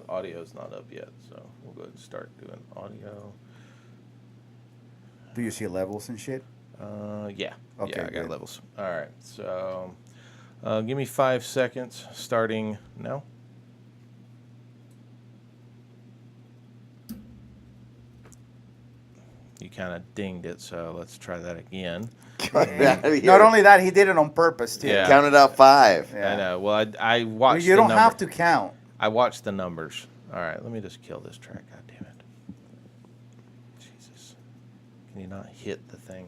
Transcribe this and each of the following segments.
Audio's not up yet, so we'll go ahead and start doing audio. Do you see levels and shit? Yeah. Okay, Yeah, I got good. levels. All right, so give me 5 seconds starting now. You kind of dinged it, so let's try that again. Not only that, he did it on purpose too. Yeah. Counted out 5. Yeah. I know. Well, I watched You the don't number. have to count. I watched the numbers. All right, let me just kill this track. God damn it. Jesus. Can you not hit the thing?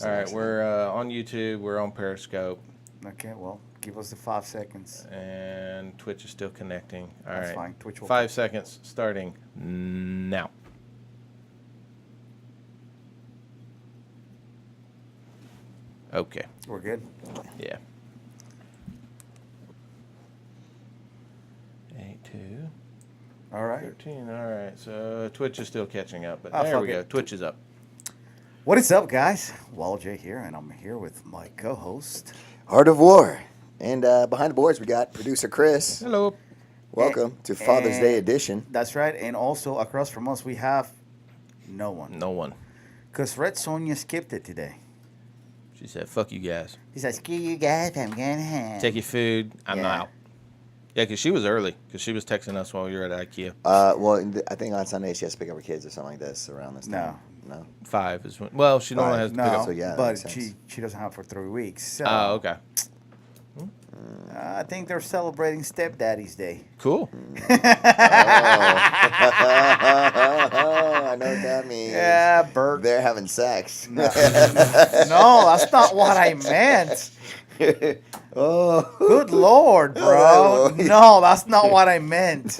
All right, we're on YouTube. We're on Periscope. Okay, well, give us the 5 seconds. And Twitch is still connecting. All That's right. fine. Twitch will 5 seconds starting now. Okay. We're good. Yeah. 8, 2, All right. 13. All right. So Twitch is still catching up, but Oh, there fuck we go. it. Twitch is up. What is up, guys? Wall J here, and I'm here with my co-host. Art of War. And behind the boards, we got producer Chris. Hello. Welcome to Father's Day and- edition. That's right. And also across from us, we have no one. No one. Because Red Sonja skipped it today. She said, "Fuck you guys. He said, screw you guys, I'm going home. Take your food. I'm Yeah. out." Yeah, because she was early. Because she was texting us while we were at IKEA. I think on Sunday she has to pick up her kids or something like this around this time. No. 5 is when. Well, she normally has to No, pick up. So, yeah, that but makes sense. she doesn't have for 3 weeks. So Oh, okay. I think they're celebrating Stepdaddy's Day. Cool. I know what that means. Yeah, Bert. They're having sex. No, that's not what I meant. Oh. Good Lord, bro. Oh. No, that's not what I meant.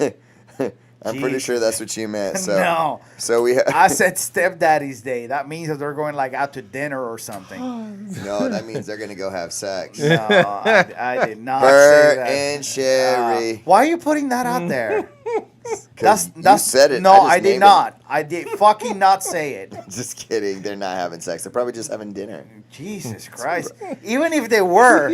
I'm pretty sure that's what you meant. So, No. So we I said Stepdaddy's Day. That means that they're going like out to dinner or something. No, that means they're gonna go have sex. No, I did not Bert say that. and Sherry. Why are you putting that out there? 'Cause That's you said it. No, I just I did named not. I did fucking not say it. Just kidding. They're not having sex. They're probably just having dinner. Jesus Christ. Even if they were,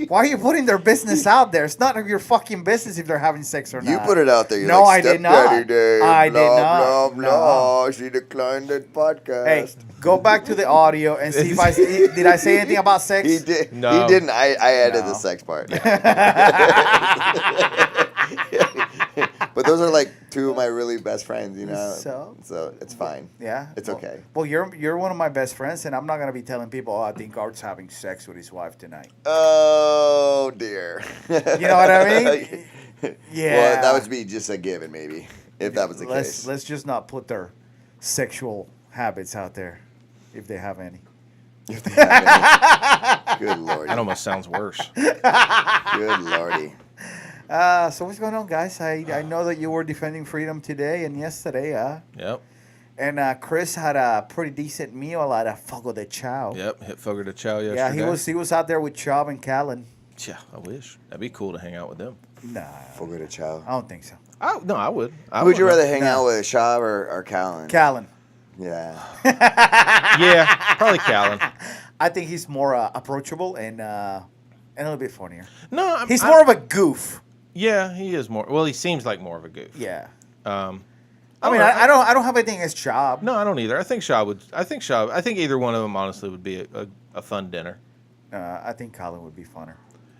why are you putting their business out there? It's not your fucking business if they're having sex or not. You put it out there. You're No, like, I did "Stepdaddy not. Day, I did blah, not. Blah, blah. She declined the podcast. Hey, go back to the audio and see if did I say anything about sex? He did. No. He didn't. I added No. the sex part. But those are like two of my really best friends, you know. So it's fine. Yeah, It's okay. Well, you're one of my best friends, and I'm not gonna be telling people, "Oh, I think Art's having sex with his wife tonight." Oh dear. You know what I mean? Yeah. Well, that would be just a given, maybe, if that was the case. Let's just not put their sexual habits out there, if they have any. Good lordy. That almost sounds worse. Good lordy. So what's going on, guys? I know that you were defending freedom today and yesterday, Yep. and Chris had a pretty decent meal at a Fogo de Chao. Yep. Hit Fogo de Chao yesterday. Yeah, he was out there with Chubb and Callan. Yeah, I wish. That'd be cool to hang out with them. Nah, Fogo de Chao. I don't think so. No, I would. Who would you rather hang No. out with, Shaw or Callan? Callan. Yeah. Yeah, probably Callan. I think he's more approachable and a little bit funnier. No, He's more of a goof. Yeah, he is more. Well, he seems like more of a goof. Yeah. I I mean, don't know. I don't have anything against Chubb. No, I don't either. I think Shaw would. I think either one of them honestly would be a fun dinner. I think Callan would be funner.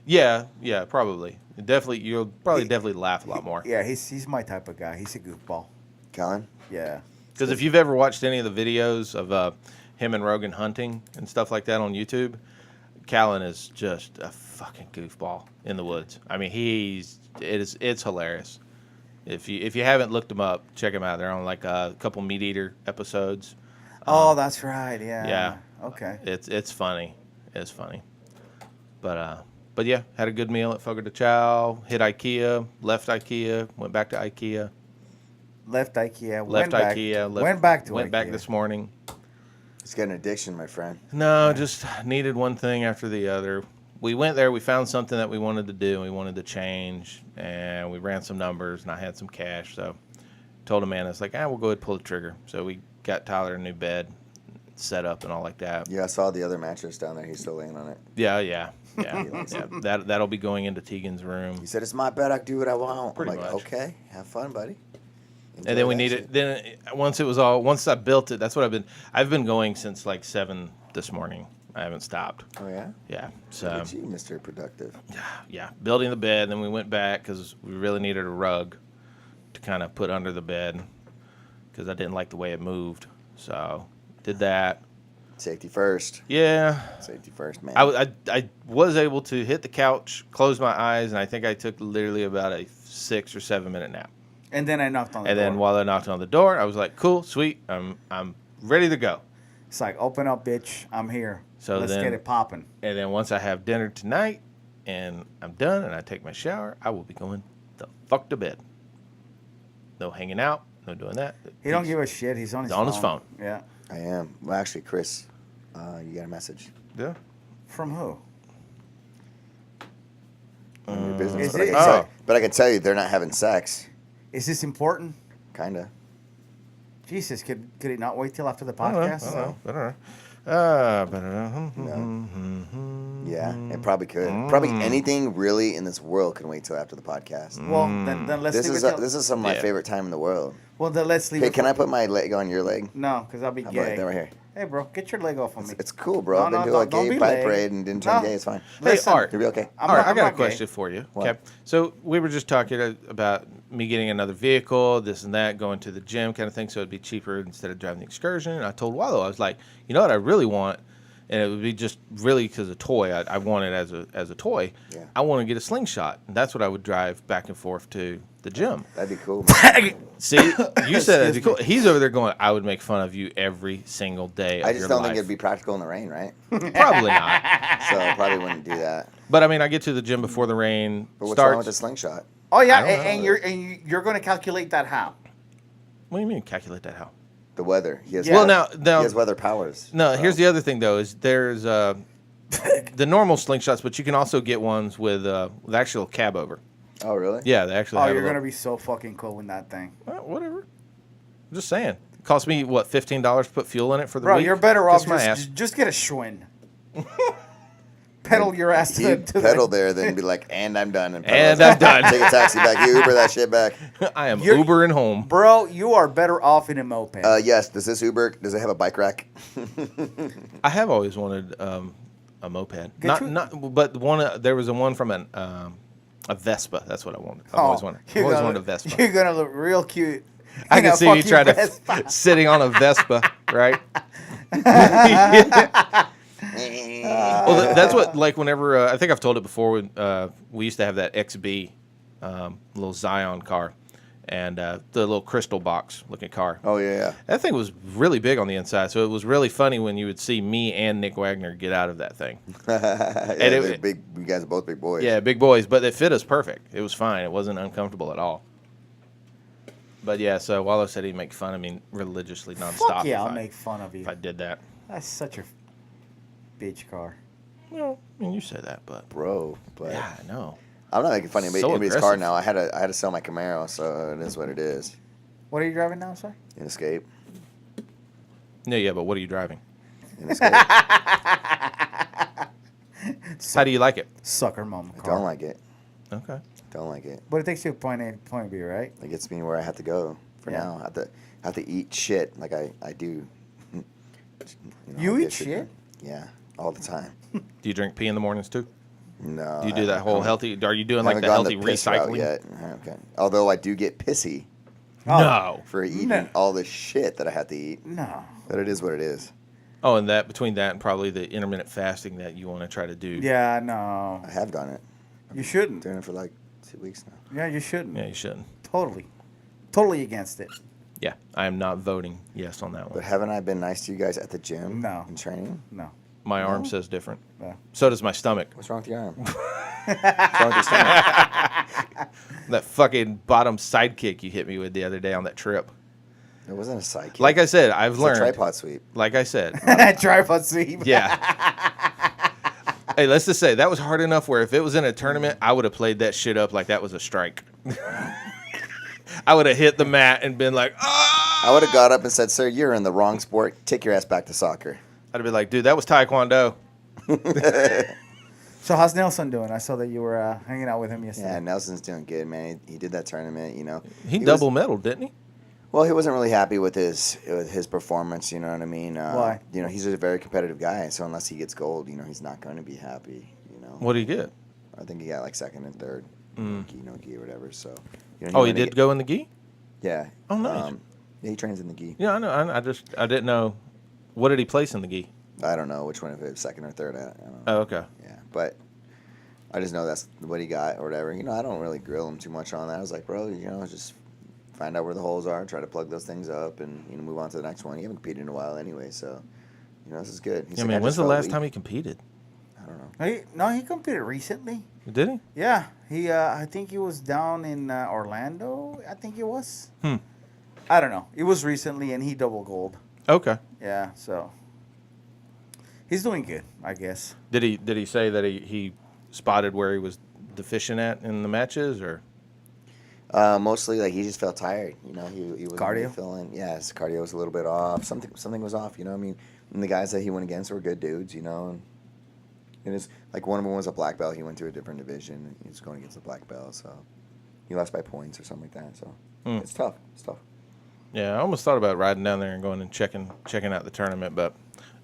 Yeah, probably. Definitely, you'll definitely laugh a lot more. Yeah, he's my type of guy. He's a goofball. Callan? Yeah. Because if you've ever watched any of the videos of him and Rogan hunting and stuff like that on YouTube, Callan is just a fucking goofball in the woods. I mean, it's hilarious. If you haven't looked them up, check them out. They're on like a couple Meat Eater episodes. Oh, that's right. Yeah. Yeah. Okay. It's funny. It's funny. But yeah, had a good meal at Fogo de Chao. Hit IKEA. Left IKEA. Went back to IKEA. Left IKEA. Went back to Went back IKEA. this morning. He's got an addiction, my friend. No, just needed one thing after the other. We went there. We found something that we wanted to do. We wanted to change, and we ran some numbers, and I had some cash. So told Amanda, it's like, we'll go ahead and pull the trigger. So we got Tyler a new bed set up and all like that. Yeah, I saw the other mattress down there. He's still laying on it. Yeah. Yeah, that'll be going into Tegan's room. He said, "It's my bed. I can do what I want." Pretty I'm like, much. "Okay, have fun, buddy." And then we need it. Then once I built it, that's what I've been going since like 7 this morning. I haven't stopped. Oh yeah. Yeah. Look So at you, Mr. Productive. yeah, building the bed. Then we went back because we really needed a rug to kind of put under the bed because I didn't like the way it moved. So did that. Safety first. Yeah. Safety first, man. I was able to hit the couch, close my eyes, and I think I took literally about a 6 or 7 minute nap. And then I knocked on the And door. then while I knocked on the door, I was like, "Cool, sweet, I'm ready to go." It's like, open up, bitch. I'm here. So let's then- get it popping. And then once I have dinner tonight, and I'm done, and I take my shower, I will be going the fuck to bed. No hanging out, no doing that. He don't give a shit. He's on his He's phone. on his phone. Yeah. I am. Well, actually, Chris, you got a message Yeah. From who? on your business. Is But I, it- can is tell, it- but I can tell you they're not having sex. Is this important? Kinda. Jesus, could it not wait till after the I don't know, podcast? I don't know. Yeah, it probably could. Probably anything really in this world can wait till after the podcast. Well, then let's This leave is it till, this is some of my Yeah. favorite time in the world. well, then let's leave Hey, it can for- I put my leg on your leg? No, because I'll be How about gay. that right here? Hey, bro, get your leg off of me. It's cool, bro. No, I've been no, doing a don't gay be pride leg. parade and didn't turn No. gay. It's fine. Hey, Listen, Art. You'll be okay. I'm All right, not- I I'm got a not gay. question for you. What? Okay, so we were just talking about me getting another vehicle, this and that, going to the gym, kind of thing, so it'd be cheaper instead of driving the excursion. And I told Wallow, I was like, you know what I really want, and it would be just really because a toy. I want it as a toy. Yeah. I want to get a slingshot, and that's what I would drive back and forth to the gym. That'd be cool. Man. See, you said that'd be cool. He's over there going, I would make fun of you every single day of I your just don't life. think it'd be practical in the rain, right? Probably not. So I probably wouldn't do that. But I mean, I get to the gym before the rain But what's starts. wrong with the slingshot? Oh yeah, I don't know. and you're going to calculate that how? What do you mean calculate that how? The weather. He has Yeah. Well, now he has weather powers. no. So- Here's the other thing though: is there's the normal slingshots, but you can also get ones with actual cab over. Oh, really? Yeah, they actually. Oh, have you're a going to little- be so fucking cool in that thing. whatever. I'm just saying. It cost me what $15 to put fuel in it for the Bro, week. you're better off Kiss my ass. just get a Schwinn. Pedal your ass to You the pedal there, then be like, and I'm done. pedal And us I'm done. Take a taxi back. You Uber that shit back. I am You're- Ubering home. Bro, you are better off in a moped. Yes. Does this Uber? Does it have a bike rack? I have always wanted a moped. Get you- But there was one from a Vespa. That's what I wanted. I've always wanted. I've always wanted a Vespa. You're going to look real cute. I in can a see you fucking trying to Vespa. sitting on a Vespa, right? Well, that's what like whenever I think I've told it before. When we used to have that XB, little Zion car, and the little crystal box looking car. Oh yeah. That thing was really big on the inside, so it was really funny when you would see me and Nick Wagner get out of that thing. Yeah, And it- they're big. You guys are both big boys. Yeah, big boys, but it fit us perfect. It was fine. It wasn't uncomfortable at all. But yeah, so Wallow said he'd make fun of me religiously nonstop. Fuck yeah, if I'll I- make fun of you. if I did that. That's such a bitch car. Well, I mean, you say that, but bro. But yeah, I know. I'm not making fun of So anybody's car aggressive. now. I had to sell my Camaro, so it is what it is. What are you driving now, sir? An Escape. No, yeah, but what are you driving? An Escape. How do you like it? Sucker mom I car. don't like it. Okay. Don't like it. But it takes you to point A to point B, right? It gets me where I have to go for Yeah. now. I have to eat shit like I do. You I'll eat get shit? Yeah, all the time. Do you drink pee in the mornings too? No. Do you do that whole healthy? Are you doing like haven't the gone healthy piss route recycling? yet. Okay. Although I do get pissy No. for eating No. all the shit that I have to eat. No. But it is what it is. Oh, and that between that and probably the intermittent fasting that you want to try to do. Yeah, no. I have done it. You shouldn't. Doing it for like 2 weeks now. Yeah, you shouldn't. Yeah, you shouldn't. Totally. Totally against it. Yeah, I am not voting yes on that But one. haven't I been nice to you guys at the gym? No. And training? No. My arm says different. Yeah. So does my stomach. What's wrong with your arm? What's wrong with your stomach? That fucking bottom sidekick you hit me with the other day on that trip. It wasn't a sidekick. Like I said, I've It's a learned. tripod sweep. Like I said, Tripod sweep. yeah. Hey, let's just say that was hard enough where if it was in a tournament, I would have played that shit up like that was a strike. I would have hit the mat and been like, ah! I would have got up and said, "Sir, you're in the wrong sport. Take your ass back to soccer." I'd have been like, dude, that was Taekwondo. So how's Nelson doing? I saw that you were hanging out with him yesterday. Yeah, Nelson's doing good, man. He did that tournament, He was- double medaled, didn't he? Well, he wasn't really happy with his performance. You know what I mean? Why? He's a very competitive guy, so unless he gets gold, he's not going to be happy. What did he get? I think he got like second and third, gi or whatever. So. Oh, he did go in the gi? Yeah. Oh, nice. Yeah, he trains in the gi. Yeah, I know. I didn't know. What did he place in the gi? I don't know which one, if it was second or third. I don't know. Oh, okay. Yeah, but I just know that's what he got or whatever. I don't really grill him too much on that. I was like, bro, just find out where the holes are, try to plug those things up, and move on to the next one. You haven't competed in a while anyway, so this is good. He's I like, mean, when's just the felt last weak. time he competed? I don't know. He competed recently. Did he? Yeah, I think he was down in Orlando. I think it was. I don't know. It was recently, and he double gold. Okay. Yeah, so he's doing good, I guess. Did he say that he spotted where he was deficient at in the matches, or? Mostly, like, he just felt tired. He was Cardio? really feeling. Yeah, his cardio was a little bit off. Something was off. I mean, and the guys that he went against were good dudes. And it's like one of them was a black belt. He went to a different division. And he was going against a black belt, so he lost by points or something like that. So it's tough. It's tough. Yeah, I almost thought about riding down there and going and checking out the tournament, but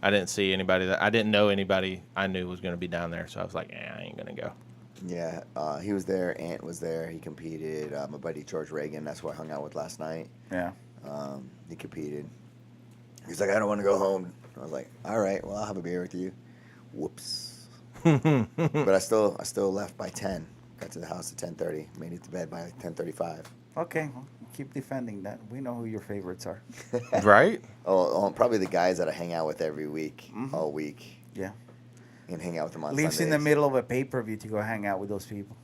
I didn't see anybody I didn't know anybody I knew was going to be down there, so I was like, I ain't going to go. Yeah, he was there. Ant was there. He competed. My buddy George Reagan, that's who I hung out with last night. Yeah. He competed. He's like, I don't want to go home. I was like, all right, well, I'll have a beer with you. Whoops. But I still left by 10. Got to the house at 10:30. Made it to bed by 10:35. Okay, well, keep defending that. We know who your favorites are. Right? Probably the guys that I hang out with every week, all week. Yeah. And hang out with them on Leaves in the Sundays. middle of a pay-per-view to go hang out with those people.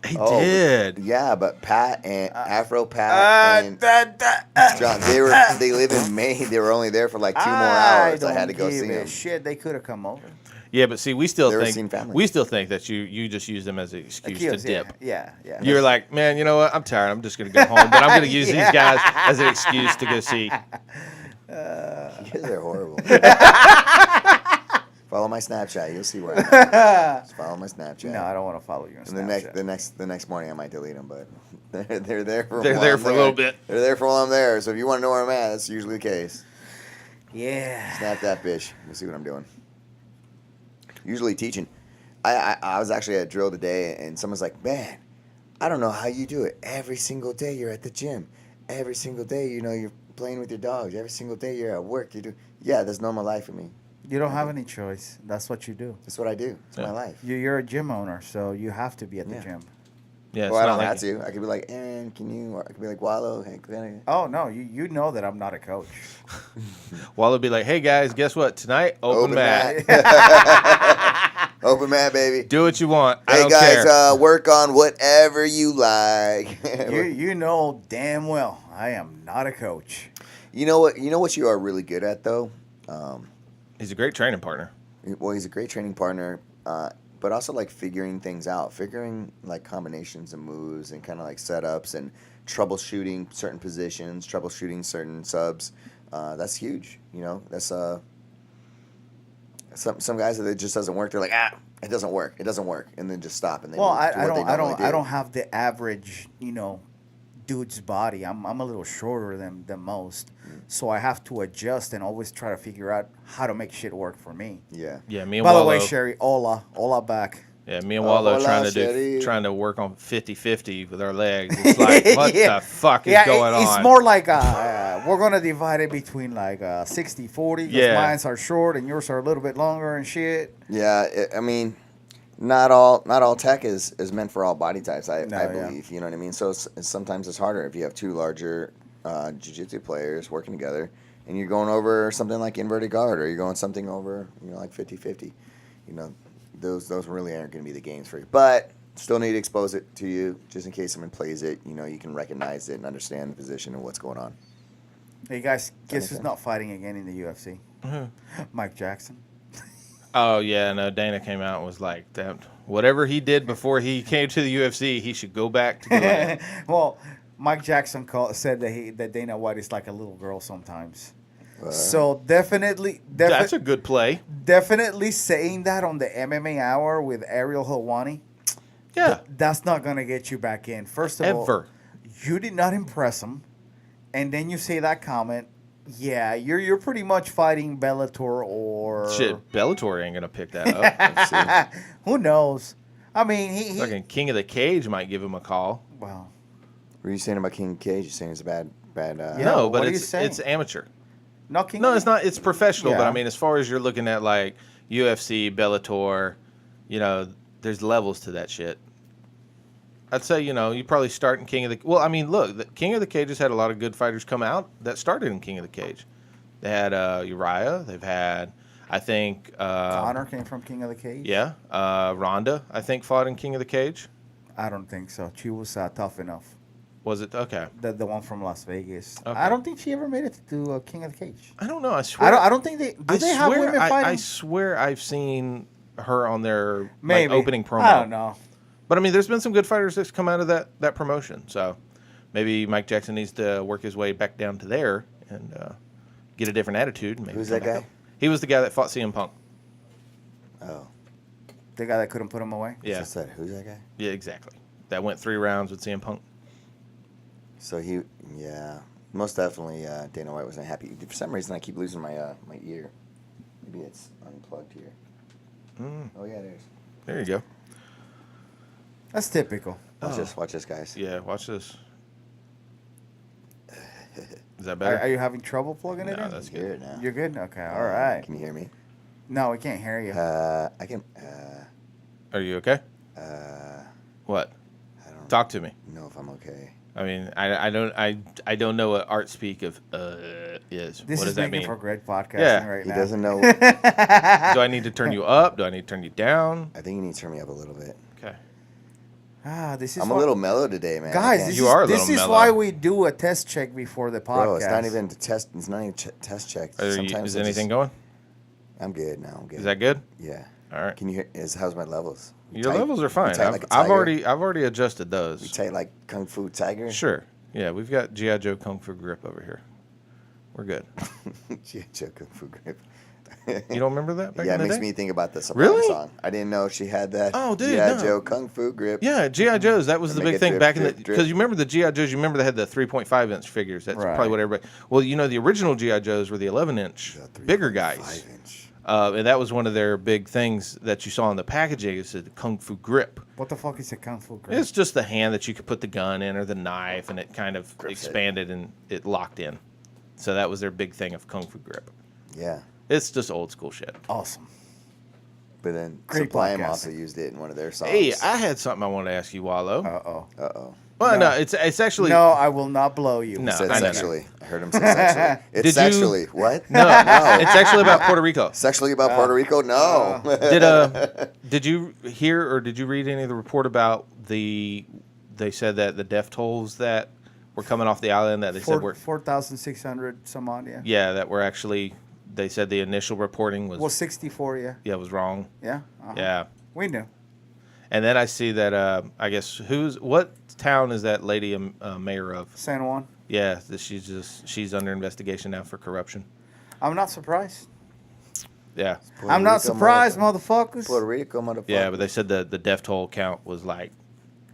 He did. Yeah, but Pat and Afro Pat and John, they live in Maine. They were only there for like 2 more hours. I had to go see them. Shit, they could have come over. Yeah, but see, we still They were seen think family. that you just use them as an excuse to Accused, dip. Yeah. You're like, man, you know what? I'm tired. I'm just going to go home, but I'm going to use these guys as an excuse to go see. You guys are horrible. Follow my Snapchat. You'll see where I'm at. Just follow my Snapchat. No, I don't want to follow you on And Snapchat. the next morning I might delete them, but they're there for They're while there I'm for a little bit. They're there for while I'm there. So if you want to know where I'm at, that's usually the case. Yeah. Snap that bitch. You'll see what I'm doing. Usually teaching. I was actually at drill today, and someone's like, man, I don't know how you do it. Every single day you're at the gym. Every single day, you're playing with your dogs. Every single day you're at work. You do. Yeah, that's normal life for me. You don't have any choice. That's what you do. That's what I do. It's my life. You're a gym owner, so you have to be at the Yeah. gym. Yeah, it's Well, I not don't like have to. I could be like, Aaron, can you? Or I could be like, Wallow, hey, can I? Oh, no, you know that I'm not a coach. Wallow be like, hey guys, guess what? Tonight, open mat. Open mat, baby. Do what you want. I Hey don't guys, care. work on whatever you like. You know damn well I am not a coach. You know what? You know what you are really good at though. He's a great training partner. Well, he's a great training partner, but also like figuring things out, figuring like combinations of moves and kind of like setups and troubleshooting certain positions, troubleshooting certain subs. That's huge. That's some guys that it just doesn't work. They're like, it doesn't work, and then just stop and they Well, move to what they normally do. I don't have the average, dude's body. I'm a little shorter than most, so I have to adjust and always try to figure out how to make shit work for me. Yeah. Yeah, me and By Wallow. the way, Sherry, hola back. Yeah, me and Wallow hola, trying to work on 50-50 with our legs. It's like, what the fuck is going on? It's more like we're gonna divide it between like 60-40. Yeah. Mine's are short and yours are a little bit longer and shit. Yeah, I mean, not all tech is meant for all body types. I Yeah. believe. You know what I mean. So sometimes it's harder if you have two larger jiu-jitsu players working together, and you're going over something like inverted guard, or you're going something over like 50-50. Those really aren't going to be the games for you. But still need to expose it to you just in case someone plays it. You can recognize it and understand the position and what's going on. Hey guys, guess make who's sense? not fighting again in the UFC? Mike Jackson. Oh yeah, no. Dana came out and was like, that whatever he did before he came to the UFC, he should go back to doing it. Well, Mike Jackson said that Dana White is like a little girl sometimes. So definitely, That's a good play. definitely saying that on the MMA Hour with Ariel Helwani, Yeah. that's not gonna get you back in. First of all, Ever. you did not impress him, and then you say that comment. Yeah, you're pretty much fighting Bellator or Shit, Bellator ain't gonna pick that up. who knows? I mean, he Fucking King of the Cage might give him a call. well, What are you saying about King Cage? You saying it's a bad. Yeah, No, what but are you it's saying? amateur. no, King No, it's not. It's professional. But Yeah. I mean, as far as you're looking at like UFC, Bellator, there's levels to that shit. I'd say you probably start in King of the. Well, I mean, look, the King of the Cage has had a lot of good fighters come out that started in King of the Cage. They had Uriah. They've had, I think, Connor came from King of the Cage. yeah, Ronda. I think fought in King of the Cage. I don't think so. She was tough enough. Was it okay? The one from Las Vegas. Okay. I don't think she ever made it to King of the Cage. I don't know. I swear. I don't think they do. They have women I fighting. swear I've seen her on their like, Maybe opening promo. I don't know. But I mean, there's been some good fighters that's come out of that promotion. So maybe Mike Jackson needs to work his way back down to there and get a different attitude. And maybe Who's come that back guy? up. He was the guy that fought CM Punk. Oh, The guy that couldn't put him away. Yeah, just that. Who's that guy? yeah, exactly. That went 3 rounds with CM Punk. So most definitely. Dana White wasn't happy. For some reason, I keep losing my my ear. Maybe it's unplugged here. Oh yeah, it is. There you go. That's typical. Watch this, guys. Yeah, watch this. Is that Are better? you having trouble plugging it No, in? that's Hear good. it now. You're good. Okay. All right. Can you hear me? No, we can't hear you. I can. Are you okay? What? I don't Talk to me. know if I'm okay. I mean, I don't know what art speak of is. This what is does that making mean? for great podcasting Yeah. right He now. doesn't know. Do I need to turn you up? Do I need to turn you down? I think you need to turn me up a little bit. Okay. This is I'm a little mellow today, man. I guys. can't- This You is, are a this little is mellow. why we do a test check before the podcast. Bro, it's not even to test. It's not even test check. Is Sometimes I anything just- going? I'm good now. I'm good. Is that good? Yeah. All right. Can you hear? How's my levels? We Your tight? levels are We fine. tight I've, like a I've tiger? already adjusted We those. tight like Kung Fu Tiger. Sure. Yeah, we've got GI Joe Kung Fu grip over here. We're good. G.I. Joe Kung Fu grip. You don't remember that back Yeah, in it the makes day? me think about the Soprano Really? song. I didn't know she had that. Oh, dude, G.I. no. Joe Kung Fu grip. Yeah, GI Joes. That was To the make big it thing drip, back in the drip, drip. because you remember the GI Joes. You remember they had the 3.5 inch figures. That's Right. probably what everybody. Well, the original GI Joes were the 11 inch, The bigger guys. 3.5-inch. And that was one of their big things that you saw in the packaging. It said Kung Fu grip. What the fuck is a kung fu grip? It's just the hand that you could put the gun in or the knife, and it kind of Grips it. expanded and it locked in. So that was their big thing of Kung Fu grip. Yeah. It's just old school shit. Awesome. But then Great Sublime podcast. also used it in one of their songs. Hey, I had something I wanted to ask you, Wallow. Uh-oh. Uh-oh. Well, no. no, it's actually No, I will not blow you. No. Said I know. sexually. I heard him say sexually. It's Did you- sexually. What? no, it's actually about Puerto Rico. Sexually about Puerto Rico? No. Did you hear or did you read any of the report about they said that the death tolls that were coming off the island that they said were 4,600 some odd, yeah. that were actually they said the initial reporting was Well, 64, yeah. was wrong. Yeah? Uh-huh. Yeah. We knew. And then I see that I guess what town is that lady mayor of? San Juan. Yeah, that she's under investigation now for corruption. I'm not surprised. Yeah. Puerto I'm not Rico, surprised, motherfuckers. Puerto Rico, motherfucker. Yeah, but they said the death toll count was like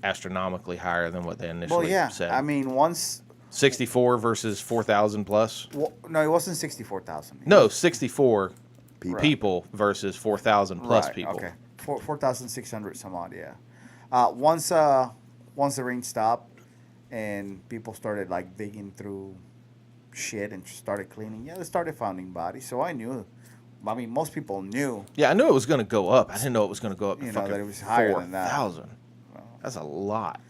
astronomically higher than what they initially Well, yeah. said. I mean, once... 64 versus 4,000 plus. Well, no, it wasn't 64,000. No, 64 People. people versus 4,000 plus Right, people. Okay. 4,600 some odd, yeah. Once the rain stopped and people started like digging through shit and started cleaning, yeah, they started finding bodies. So I knew. I mean, most people knew. Yeah, I knew it was going to go up. I didn't know it was going to go up to You know, fucking that it was higher than that. 4,000. That's a lot.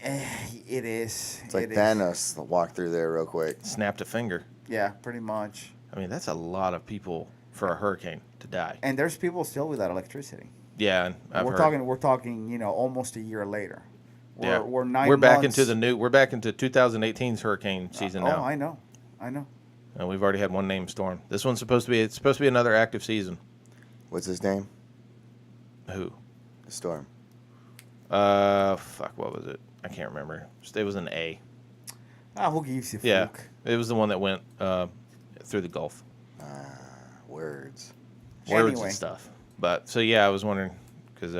It is. It's like it is. Thanos walked through there real quick. Snapped a finger. Yeah, pretty much. I mean, that's a lot of people for a hurricane to die. And there's people still without electricity. Yeah, and I've We're heard. talking, you know, almost a year later. Yeah. We're 9 We're back months. into we're back into 2018's hurricane season now. Oh, I know. And we've already had one named storm. This one's supposed to be another active season. What's his name? Who? The Storm. Fuck, what was it? I can't remember. It was an A. Who gives you Yeah, fluke? it was the one that went through the Gulf. Words. Words Anyway. and stuff. But so yeah, I was wondering because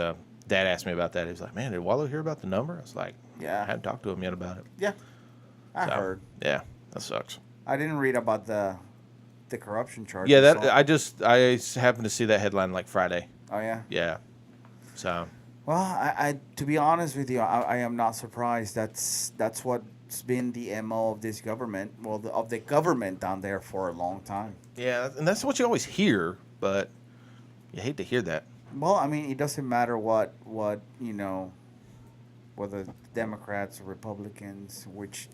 Dad asked me about that. He was like, "Man, did Wallow hear about the number?" I was like, I Yeah. hadn't talked to him yet about it." Yeah. I So, heard. Yeah, that sucks. I didn't read about the corruption charges. Yeah, that so- I happened to see that headline like Friday. Oh yeah. Yeah. So Well, I to be honest with you, I am not surprised. That's what's been the MO of this government. Well, of the government down there for a long time. yeah, and that's what you always hear, but you hate to hear that. Well, I mean, it doesn't matter what whether Democrats or Republicans, which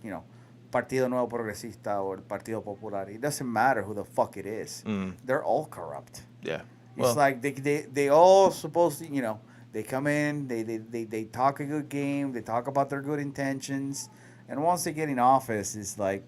Partido Nuevo Progresista or Partido Popular. It doesn't matter who the fuck it is. They're all corrupt. Yeah. It's like they all supposed to, they come in, they talk a good game, they talk about their good intentions, and once they get in office, it's like,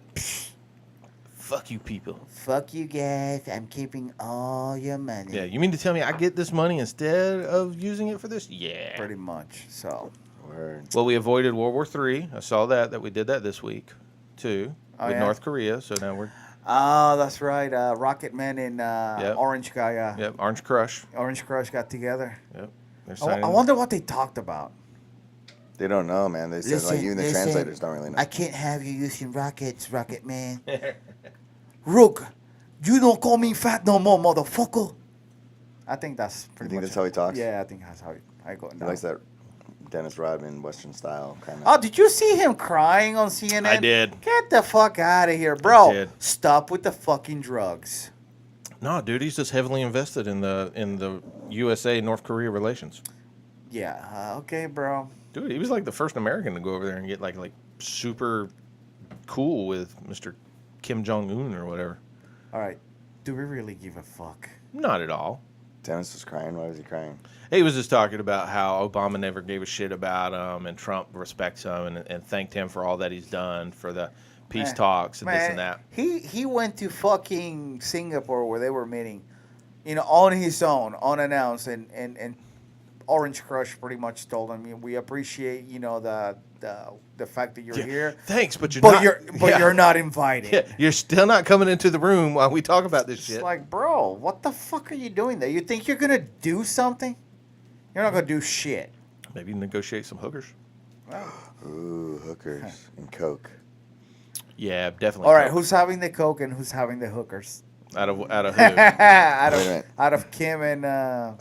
fuck you people. fuck you guys, I'm keeping all your money. Yeah, you mean to tell me I get this money instead of using it for this? Yeah. Pretty much. So, Word. Well, we avoided World War III. I saw that we did that this week, too, Oh, with yeah? North Korea. So now we're, that's right. Rocket Man and Yep. Orange Guy, yep, Orange Crush. Orange Crush got together. Yep. They're I signing. wonder what they talked about. They don't know, man. They said like even the translators don't really know. I can't have you using rockets, Rocket Man. Rook, you don't call me fat no more, motherfucker. I think that's You pretty think much that's how he talks? Yeah, I think that's how I go. He Down. likes that Dennis Rodman Western style kind of. Oh, did you see him crying on CNN? I did. Get the fuck out of here, bro. did. Stop with the fucking drugs. No, dude, he's just heavily invested in the USA North Korea relations. Yeah, okay, bro. Dude, he was like the first American to go over there and get like super cool with Mr. Kim Jong Un or whatever. All right. Do we really give a fuck? Not at all. Dennis was crying. Why was he crying? He was just talking about how Obama never gave a shit about him, and Trump respects him and thanked him for all that he's done for the peace Man, talks and this and that. He went to fucking Singapore where they were meeting, on his own, unannounced, and Orange Crush pretty much told him, we appreciate, the fact that you're here, Thanks, but you're but not. you're not invited. Yeah, you're still not coming into the room while we talk about this It's shit. like, bro, what the fuck are you doing there? You think you're gonna do something? You're not gonna do shit. Maybe negotiate some hookers. Ooh, hookers and coke. Yeah, definitely. All right, Coke. who's having the coke and who's having the hookers? out of who? out Wait a minute. of Kim and Oh,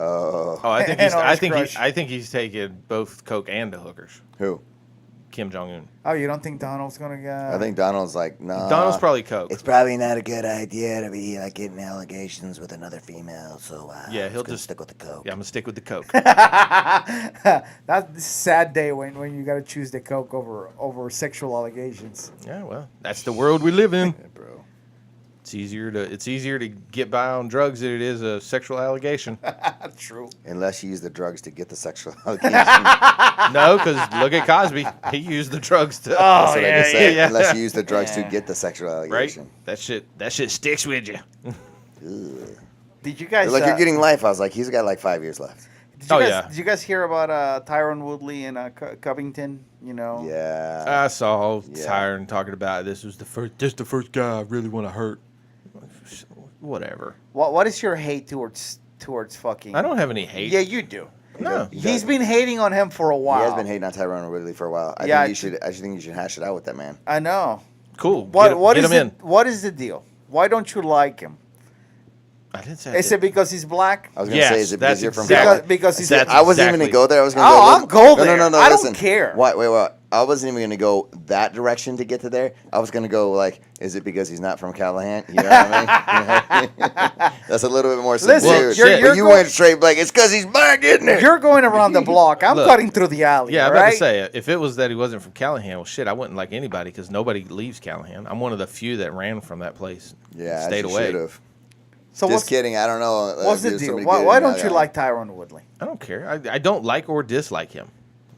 Oh, I think And he's. I Orange think Crush. I think he's taking both Coke and the hookers. who? Kim Jong Un. oh, you don't think Donald's gonna get? I think Donald's like, nah. Donald's probably Coke. It's probably not a good idea to be like getting allegations with another female. So Yeah, I'm he'll gonna just- stick with the coke. Yeah, I'm gonna stick with the Coke. That's a sad day when you gotta choose the coke over sexual allegations. Yeah, well, that's the world we live in. Yeah, bro. It's easier to get by on drugs than it is a sexual allegation. True. Unless you use the drugs to get the sexual allegation. No, because look at Cosby. He used the drugs to. That's what I just said. yeah. Unless you use the drugs to Yeah. get the sexual Right? allegation. That shit sticks with you. Ugh. Did you guys? They're like, you're getting life. I was like, he's got like 5 years left. Did you guys, yeah. Did you guys hear about Tyron Woodley and Covington? Yeah. I saw Yeah. Tyron talking about this was the first guy I really want to hurt. Whatever. What is your hate towards fucking? I don't have any hate. Yeah, you do. No. He's been hating on him for a while. He has been hating on Tyrone Woodley for a while. I Yeah, think you should hash it out with that man. I know. Cool. What get is him in. what is the deal? Why don't you like him? I didn't say. I Is did. it because he's black? I was gonna Yes, say, is it because that's you're from exactly- California? Because he's. That's I wasn't even exactly- gonna go there. I was gonna Oh, go. I'll go No, there. no, no, I don't listen. care. Wait. I wasn't even gonna go that direction to get to there. I was gonna go like, is it because he's not from Callahan? You know what I mean? That's a little bit more Listen, sincere. you're- But you going- went straight like, it's because he's black, isn't it? You're going around the block. I'm Look. cutting through the alley. Yeah, I'm all about right? to say, if it was that he wasn't from Callahan, well, shit, I wouldn't like anybody because nobody leaves Callahan. I'm one of the few that ran from that place. Yeah, stayed you away. should have. So Just what's kidding. I don't know. what's the There's deal? somebody Why, good why in don't that you alley. like Tyron Woodley? I don't care. I don't like or dislike him.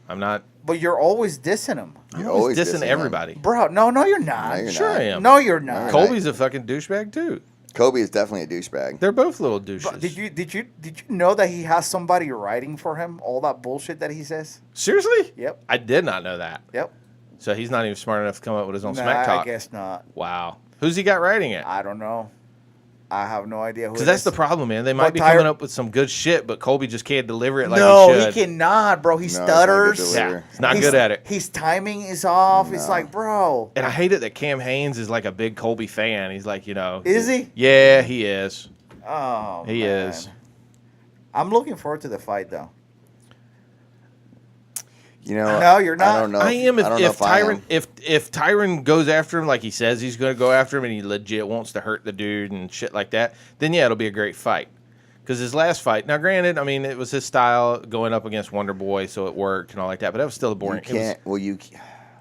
I'm not. But you're always dissing him, I'm You're always always dissing dissing him. everybody. bro. No, you're not. No, you're Sure not. I am. No, you're not. You're Colby's a fucking douchebag too. Kobe is definitely a douchebag. They're both little douches. But did you know that he has somebody writing for him all that bullshit that he says? Seriously? Yep. I did not know that. Yep. So he's not even smart enough to come up with his own Nah, smack talk. I guess not. Wow. Who's he got writing it? I don't know. I have no idea who. Because that's the problem, man. They might But be Tyron- coming up with some good shit, but Colby just can't deliver it like No, he he should. cannot, bro. He No, it's not good stutters. delivery. Yeah, he's not His- good at it. His timing is off. It's No. like, bro. And I hate it that Cam Haines is like a big Colby fan. He's like, Is he? Yeah, he is. Oh, He man. is. I'm looking forward to the fight, though. You know, No, you're not. I don't know. I am I don't know if I Tyron am. if Tyron goes after him like he says he's going to go after him and he legit wants to hurt the dude and shit like that, then yeah, it'll be a great fight. Because his last fight, now granted, I mean it was his style going up against Wonder Boy, so it worked and all like that, but that was still a You boring. can't. Well, you,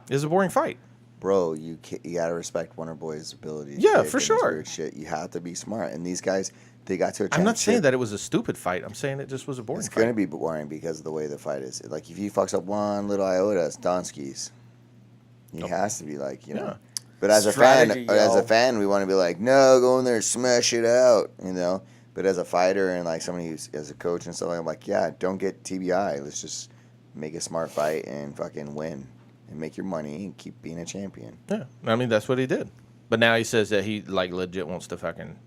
It was a boring fight. bro, you can't, you gotta respect Wonder Boy's ability. to Yeah, kick for and his sure. weird shit. You have to be smart. And these guys, they got to a championship. I'm not saying that it was a stupid fight. I'm saying it just was a boring It's fight. gonna be boring because of the way the fight is. Like if he fucks up one little iota, it's Donskis. He has to be like, you know. Yeah. But as Strategy, a yo. fan, we want to be like, no, go in there, smash it out, you know. But as a fighter and like somebody who's as a coach and stuff, I'm like, yeah, don't get TBI. Let's just make a smart fight and fucking win and make your money and keep being a champion. Yeah, I mean that's what he did. But now he says that he like legit wants to fucking.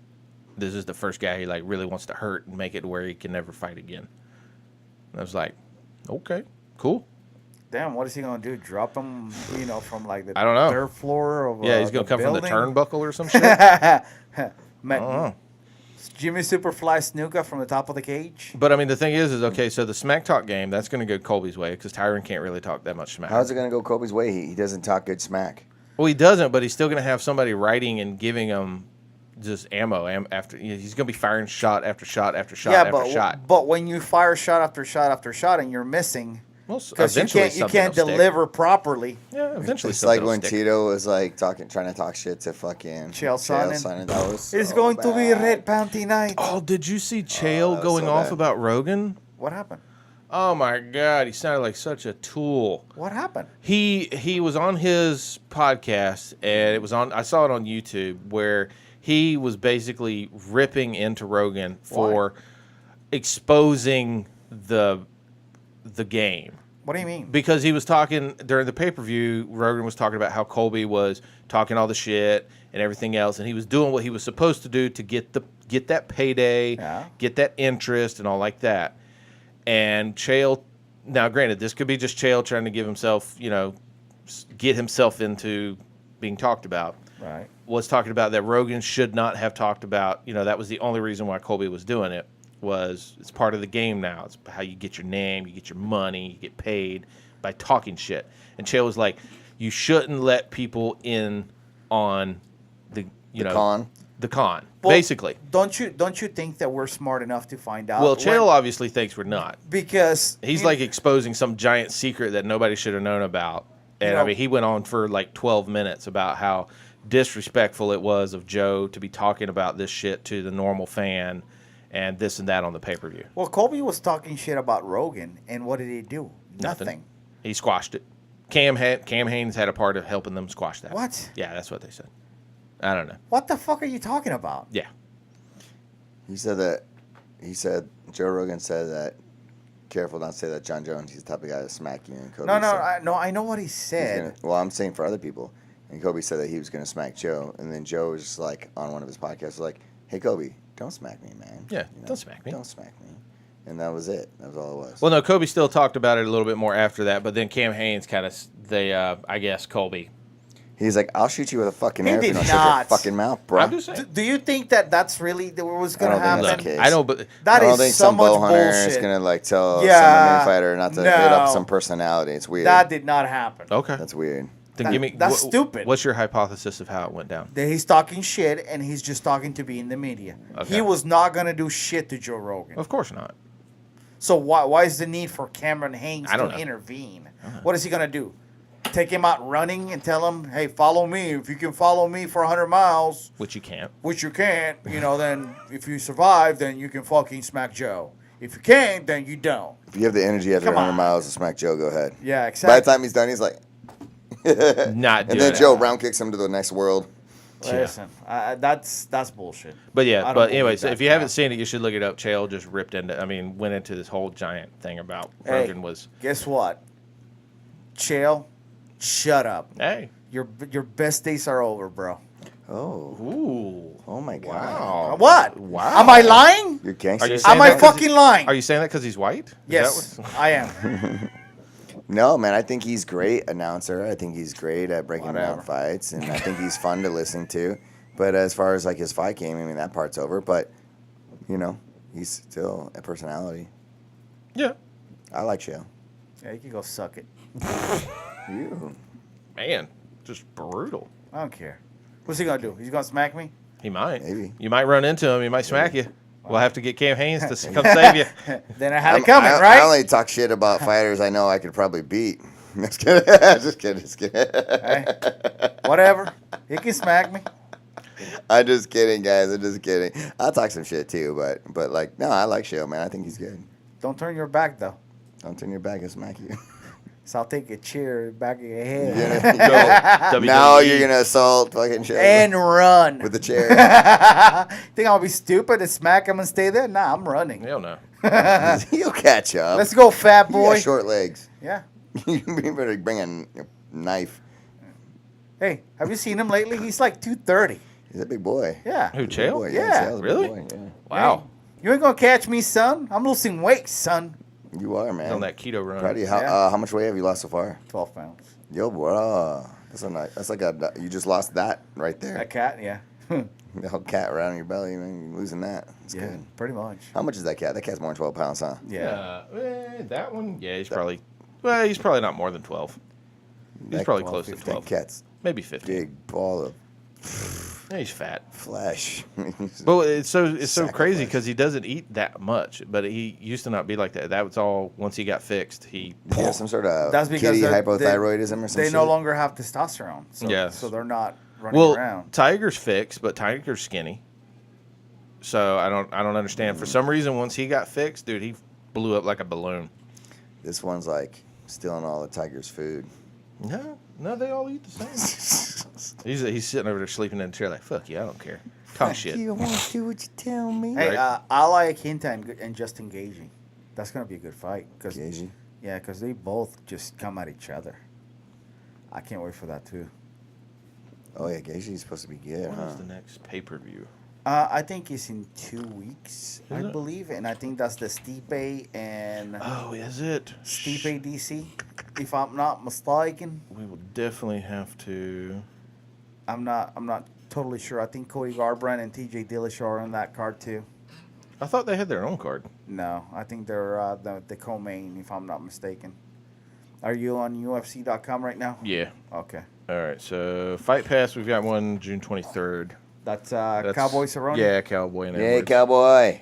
This is the first guy he like really wants to hurt and make it to where he can never fight again. And I was like, okay, cool. Damn, what is he gonna do? Drop him, you know, from like the I don't know. third floor of Yeah, he's gonna the come building? from the turnbuckle or some shit. Man, know. Jimmy Superfly Snuka from the top of the cage. But I mean, the thing is okay. So the smack talk game that's gonna go Colby's way because Tyron can't really talk that much smack. How's it gonna go Kobe's way? He doesn't talk good smack. Well, he doesn't, but he's still gonna have somebody writing and giving him just ammo after. He's gonna be firing shot after shot after shot Yeah, after shot. but when you fire shot after shot after shot and you're missing, Well, because you eventually can't something will stick. deliver properly. Yeah, eventually It's like something will when stick. Tito was like trying to talk shit to fucking Chael Sonnen. That was It's so going to be bad. red panty night. Oh, did you see Chael that was going so off bad. about Rogan? What happened? Oh my God, he sounded like such a tool. What happened? He was on his podcast and it was on. I saw it on YouTube where he was basically ripping into Rogan for exposing the game. What do you mean? Because he was talking during the pay-per-view, Rogan was talking about how Colby was talking all the shit and everything else, and he was doing what he was supposed to do to get that payday, Yeah. get that interest, and all like that. And Chael, now granted, this could be just Chael trying to give himself, get himself into being talked about. Right. Was talking about that Rogan should not have talked about. That was the only reason why Colby was doing it. Was it's part of the game now. It's how you get your name, you get your money, you get paid by talking shit. And Chael was like, you shouldn't let people in on the con. The con, Well, basically. Don't you think that we're smart enough to find out? Well, when- Chael obviously thinks we're not. because He's you- like exposing some giant secret that nobody should have known about. And I mean, he went on for like 12 minutes about how disrespectful it was of Joe to be talking about this shit to the normal fan and this and that on the pay-per-view. Well, Colby was talking shit about Rogan, and what did he do? Nothing. He squashed it. Cam Haines had a part of helping them squash that. What? Yeah, that's what they said. I don't know. What the fuck are you talking about? Yeah. He said Joe Rogan said that. Careful not to say that John Jones. He's the type of guy to smack you. And Kobe said I know what he he's said. well, I'm saying for other people. And Kobe said that he was going to smack Joe, and then Joe was just like on one of his podcasts, was like, "Hey Kobe, don't smack me, man. Yeah, don't smack me. Don't smack me." And that was it. That was all it was. Well, no, Kobe still talked about it a little bit more after that, but then Cam Haines kind of, I guess, Colby. He's like, "I'll shoot you with a fucking He air if you did don't shut your not. fucking mouth, bro." I'm just saying. Do you think that that's really what was going to I don't think happen? that's the case. I know, but That I don't is think so some much bow hunter bullshit. is gonna like tell some Yeah, MMA fighter not to no. hit up some personality. It's weird. That did not happen. okay. That's weird. Then give me. that's stupid. What's your hypothesis of how it went down? That he's talking shit, and he's just talking to be in the media. Okay. He was not going to do shit to Joe Rogan. Of course not. So why is the need for Cameron Haines I don't to know. intervene? What is he going to do? Take him out running and tell him, hey, follow me. If you can follow me for 100 miles, Which you can't. which you can't, then if you survive, then you can fucking smack Joe. If you can't, then you don't. If you have the energy after Come 100 on. miles to smack Joe, go ahead. Yeah, By exactly. the time he's done, he's like, Not and doing then it. Joe round kicks him to the next world. Listen, that's bullshit. But I yeah, don't but believe anyway, so that if you haven't crap. seen it, you should look it up. Chael just went into this whole giant thing about Hey, Rogan was, guess what? Chael, shut up. hey, Your best days are over, bro. Oh. Ooh. Oh my God. Wow. What? Wow. Am I lying? You're gangster. Are you saying Am I that 'cause fucking lying? Are you saying that because he's white? Is that Yes, what- I am. No, man, I think he's great announcer. I think he's great at breaking down Whatever. fights, and I think he's fun to listen to. But as far as like his fight game, I mean that part's over. But you know, he's still a personality. Yeah. I like Shale. Yeah, you can go suck it. You. Man, just brutal. I don't care. What's he gonna do? He's gonna smack me? He might. Maybe. You might run into him. He might smack you. We'll have to get Cam Haynes to come save you. Then I had it coming, I right? only talk shit about fighters I know I could probably beat. Just kidding. Just kidding. Just kidding. Hey, whatever. He can smack me. I'm just kidding, guys. I'm just kidding. I'll talk some shit too, but like, no, I like Shale, man. I think he's good. Don't turn your back though. Don't turn your back and smack you. So I'll take a chair back of your head Yeah. WWE. Now you're gonna assault fucking Shale and run. with the chair. Think I'll be stupid and smack him and stay there? Nah, I'm running. Hell no. He'll catch up. Let's go, fat You boy. got short legs. Yeah. You better bring a knife. Hey, have you seen him lately? He's like 230. He's a big boy. Yeah. Who, Big Chael? boy. Yeah. Chael's a big Really? boy, yeah. Wow. Hey, you ain't gonna catch me, son. I'm losing weight, son. You are, man. On that keto run. Proud of you. Yeah. How much weight have you lost so far? 12 pounds. Yo, bro. That's a nice. That's like a. You just lost that right there. That cat, yeah. The whole cat around your belly, man. You're losing that. It's Yeah, good. pretty much. How much is that cat? That cat's more than 12 pounds, huh? Yeah. That one? Yeah, he's probably. Well, he's probably not more than 12. He's That- probably 12, close to 15. 12. That cat's Maybe 15. big ball of Yeah, he's fat. flesh. But it's so crazy Sacrifice. because he doesn't eat that much. But he used to not be like that. That was all once he got fixed. He Yeah, some sort of That's because kitty they're- hypothyroidism or something. They no longer have testosterone. So, Yes. so they're not running well, around. Tiger's fixed, but Tiger's skinny. So I don't understand. For some reason, once he got fixed, dude, he blew up like a balloon. This one's like stealing all the tiger's food. No, they all eat the same. he's sitting over there sleeping in a chair like, fuck you, I don't care. Talk shit. You won't do what you tell me. Hey, Right. I like Hinta and Justin Gagey. That's gonna be a good fight. Cause, Gagey. yeah, because they both just come at each other. I can't wait for that too. Oh yeah, Gagey's supposed to be good, When huh? is the next pay-per-view? I think it's in 2 weeks, I Is it? believe, and I think that's the Stipe and Oh, is it? Stipe DC, if I'm not mistaken. We will definitely have to. I'm not totally sure. I think Cody Garbrandt and TJ Dillashaw are on that card too. I thought they had their own card. No, I think they're the co-main, if I'm not mistaken. Are you on UFC.com right now? Yeah. Okay. All right. So Fight Pass, we've got one June 23rd. That's, That's Cowboy Cerrone? Yeah, Cowboy and Yay, Edwards. cowboy.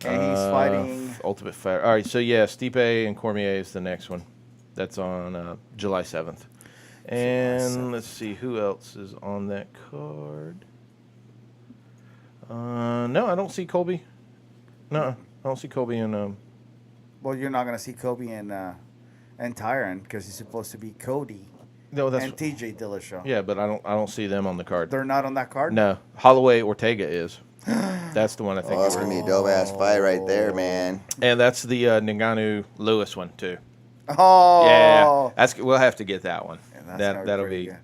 And he's fighting. Ultimate Fighter. All right. So yeah, Stipe and Cormier is the next one. That's on July 7th. And let's see who else is on that card. No, I don't see Colby. No, I don't see Colby and Well, you're not going to see Kobe and Tyron because he's supposed to be Cody no, that's and TJ Dillashaw. yeah, but I don't see them on the card. They're not on that card? No, Holloway Ortega is. That's the one I think. Oh, that's you're gonna right. be a dope ass fight right there, man. And that's the Ngannou Lewis one too. Oh. Yeah, that's we'll have to get that one. Yeah, that's gonna be That'll pretty be good.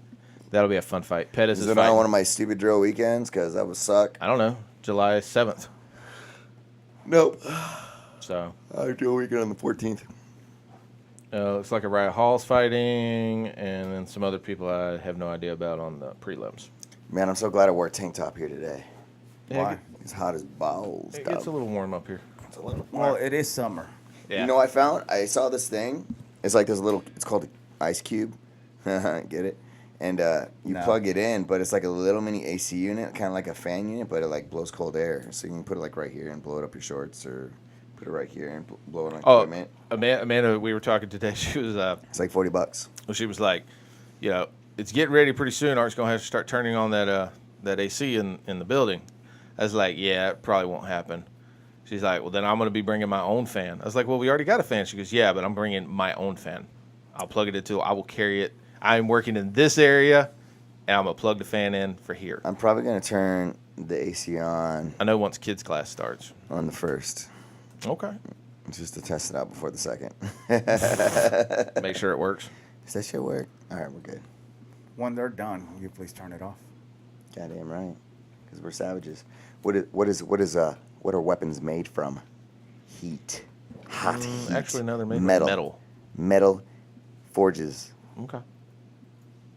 that'll be a fun fight. Pettis Is is it fighting. on one of my stupid drill weekends? Because that would suck. I don't know, July 7th. Nope. So I do a weekend on the 14th. looks like a Riot Hall's fighting, and then some other people I have no idea about on the prelims. Man, I'm so glad I wore a tank top here today. Yeah, Why? It's hot as balls. It gets a little warm up here. It's a little Well, warm. it is summer. Yeah. You know, what I found. I saw this thing. It's like this little. It's called an ice cube. Get it? And you No. plug it in, but it's like a little mini AC unit, kind of like a fan unit, but it like blows cold air. So you can put it like right here and blow it up your shorts, or put it right here and blow it on Oh, equipment. Amanda, we were talking today. She was It's like $40. well, she was like, you know, it's getting ready pretty soon. Art's gonna have to start turning on that AC in the building. I was like, yeah, it probably won't happen. She's like, well, then I'm gonna be bringing my own fan. I was like, well, we already got a fan. She goes, yeah, but I'm bringing my own fan. I'll plug it into. I will carry it. I'm working in this area, and I'm gonna plug the fan in for here. I'm probably gonna turn the AC on I know once kids class starts. on the first, Okay. just to test it out before the second. Make sure it works. Does that shit work? All right, we're good. When they're done, you please turn it off. Goddamn right. Because we're savages. What are weapons made from? Heat. Hot heat. Actually, no, they're made metal. with metal. Metal forges. Okay.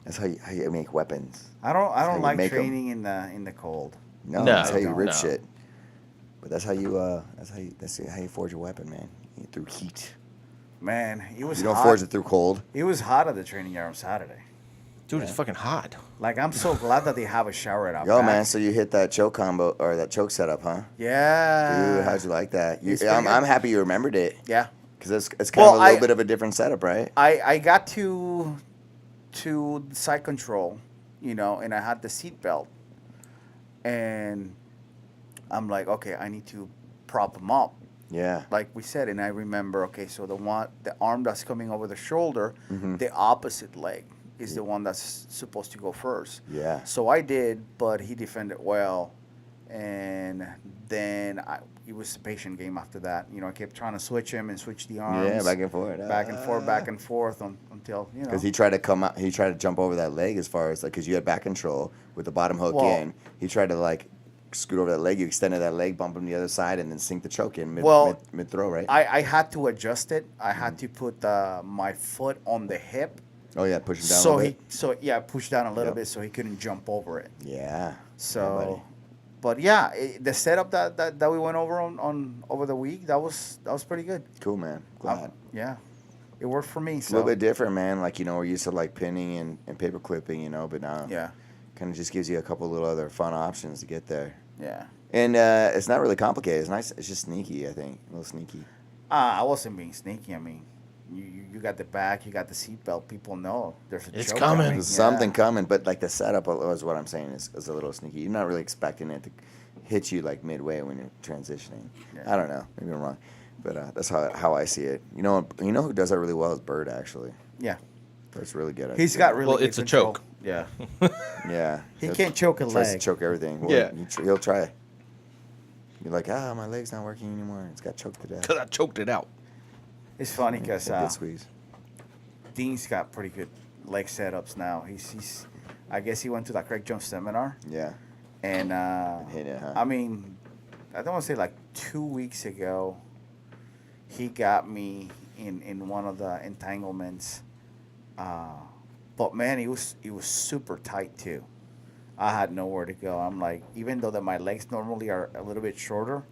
That's how you make weapons. I how don't you like make 'em. training in the cold. No, No, that's how you don't. rip No. shit. But that's how you forge a weapon, man. Through heat. Man, it was You don't hot. forge it through cold. It was hot at the training yard on Saturday. Dude, it's fucking hot. Like, I'm so glad that they have a shower at our Yo, back. man, so you hit that choke combo or that choke setup, huh? Yeah. Dude, how'd you like that? It's pretty I'm good. happy you remembered it. Yeah. Because it's kind of Well, a little I- bit of a different setup, right? I got to the side control, and I had the seat belt, and I'm like, okay, I need to prop them up, Yeah. like we said, and I remember, okay, so the arm that's coming over the shoulder, Mhm. the opposite leg is the one that's supposed to go first. Yeah. So I did, but he defended well, and then it was a patient game after that. I kept trying to switch him and switch the arms. Yeah, back and forth. back and forth until Because he tried to come out, he tried to jump over that leg as far as because you had back control with the bottom hook Well- in. He tried to scoot over that leg. You extended that leg, bump him the other side, and then sink the choke in mid throw, right? I had to adjust it. I had to put my foot on the hip, Oh yeah, push him down. a so little bit. pushed down a little Yep. bit so he couldn't jump over it. Yeah. So, but yeah, the setup that we went over on over the week that was pretty good. Cool, man. Glad. Yeah, it worked for me. It's a So little bit different, man. We're used to pinning and paper clipping, but now yeah, kind of just gives you a couple little other fun options to get there. yeah. And it's not really complicated. It's nice. It's just sneaky, I think. A little sneaky. I wasn't being sneaky. I mean, you got the back, you got the seatbelt. People know there's a It's choke coming. There's something coming, but the setup is what I'm saying is a little sneaky. You're not really expecting it to hit you midway when you're transitioning. Yeah. I don't know. Maybe I'm wrong, but that's how I see it. You know who does that really well is Bird, actually. Yeah, Bird's really good at he's it. got really. Well, good it's a control. choke. Yeah, Yeah. he can't choke a Tries to leg. choke everything. Well, Yeah. He'll try. You're like, my leg's not working anymore. It's got choked to death. Because I choked it out. It's funny because Good squeeze. Dean's got pretty good leg setups now. He's I guess he went to that Craig Jones seminar, Yeah. and Hit it, huh? I mean, I don't want to say 2 weeks ago, he got me in one of the entanglements. But man, he was super tight too. I had nowhere to go. I'm like, even though that my legs normally are a little bit shorter,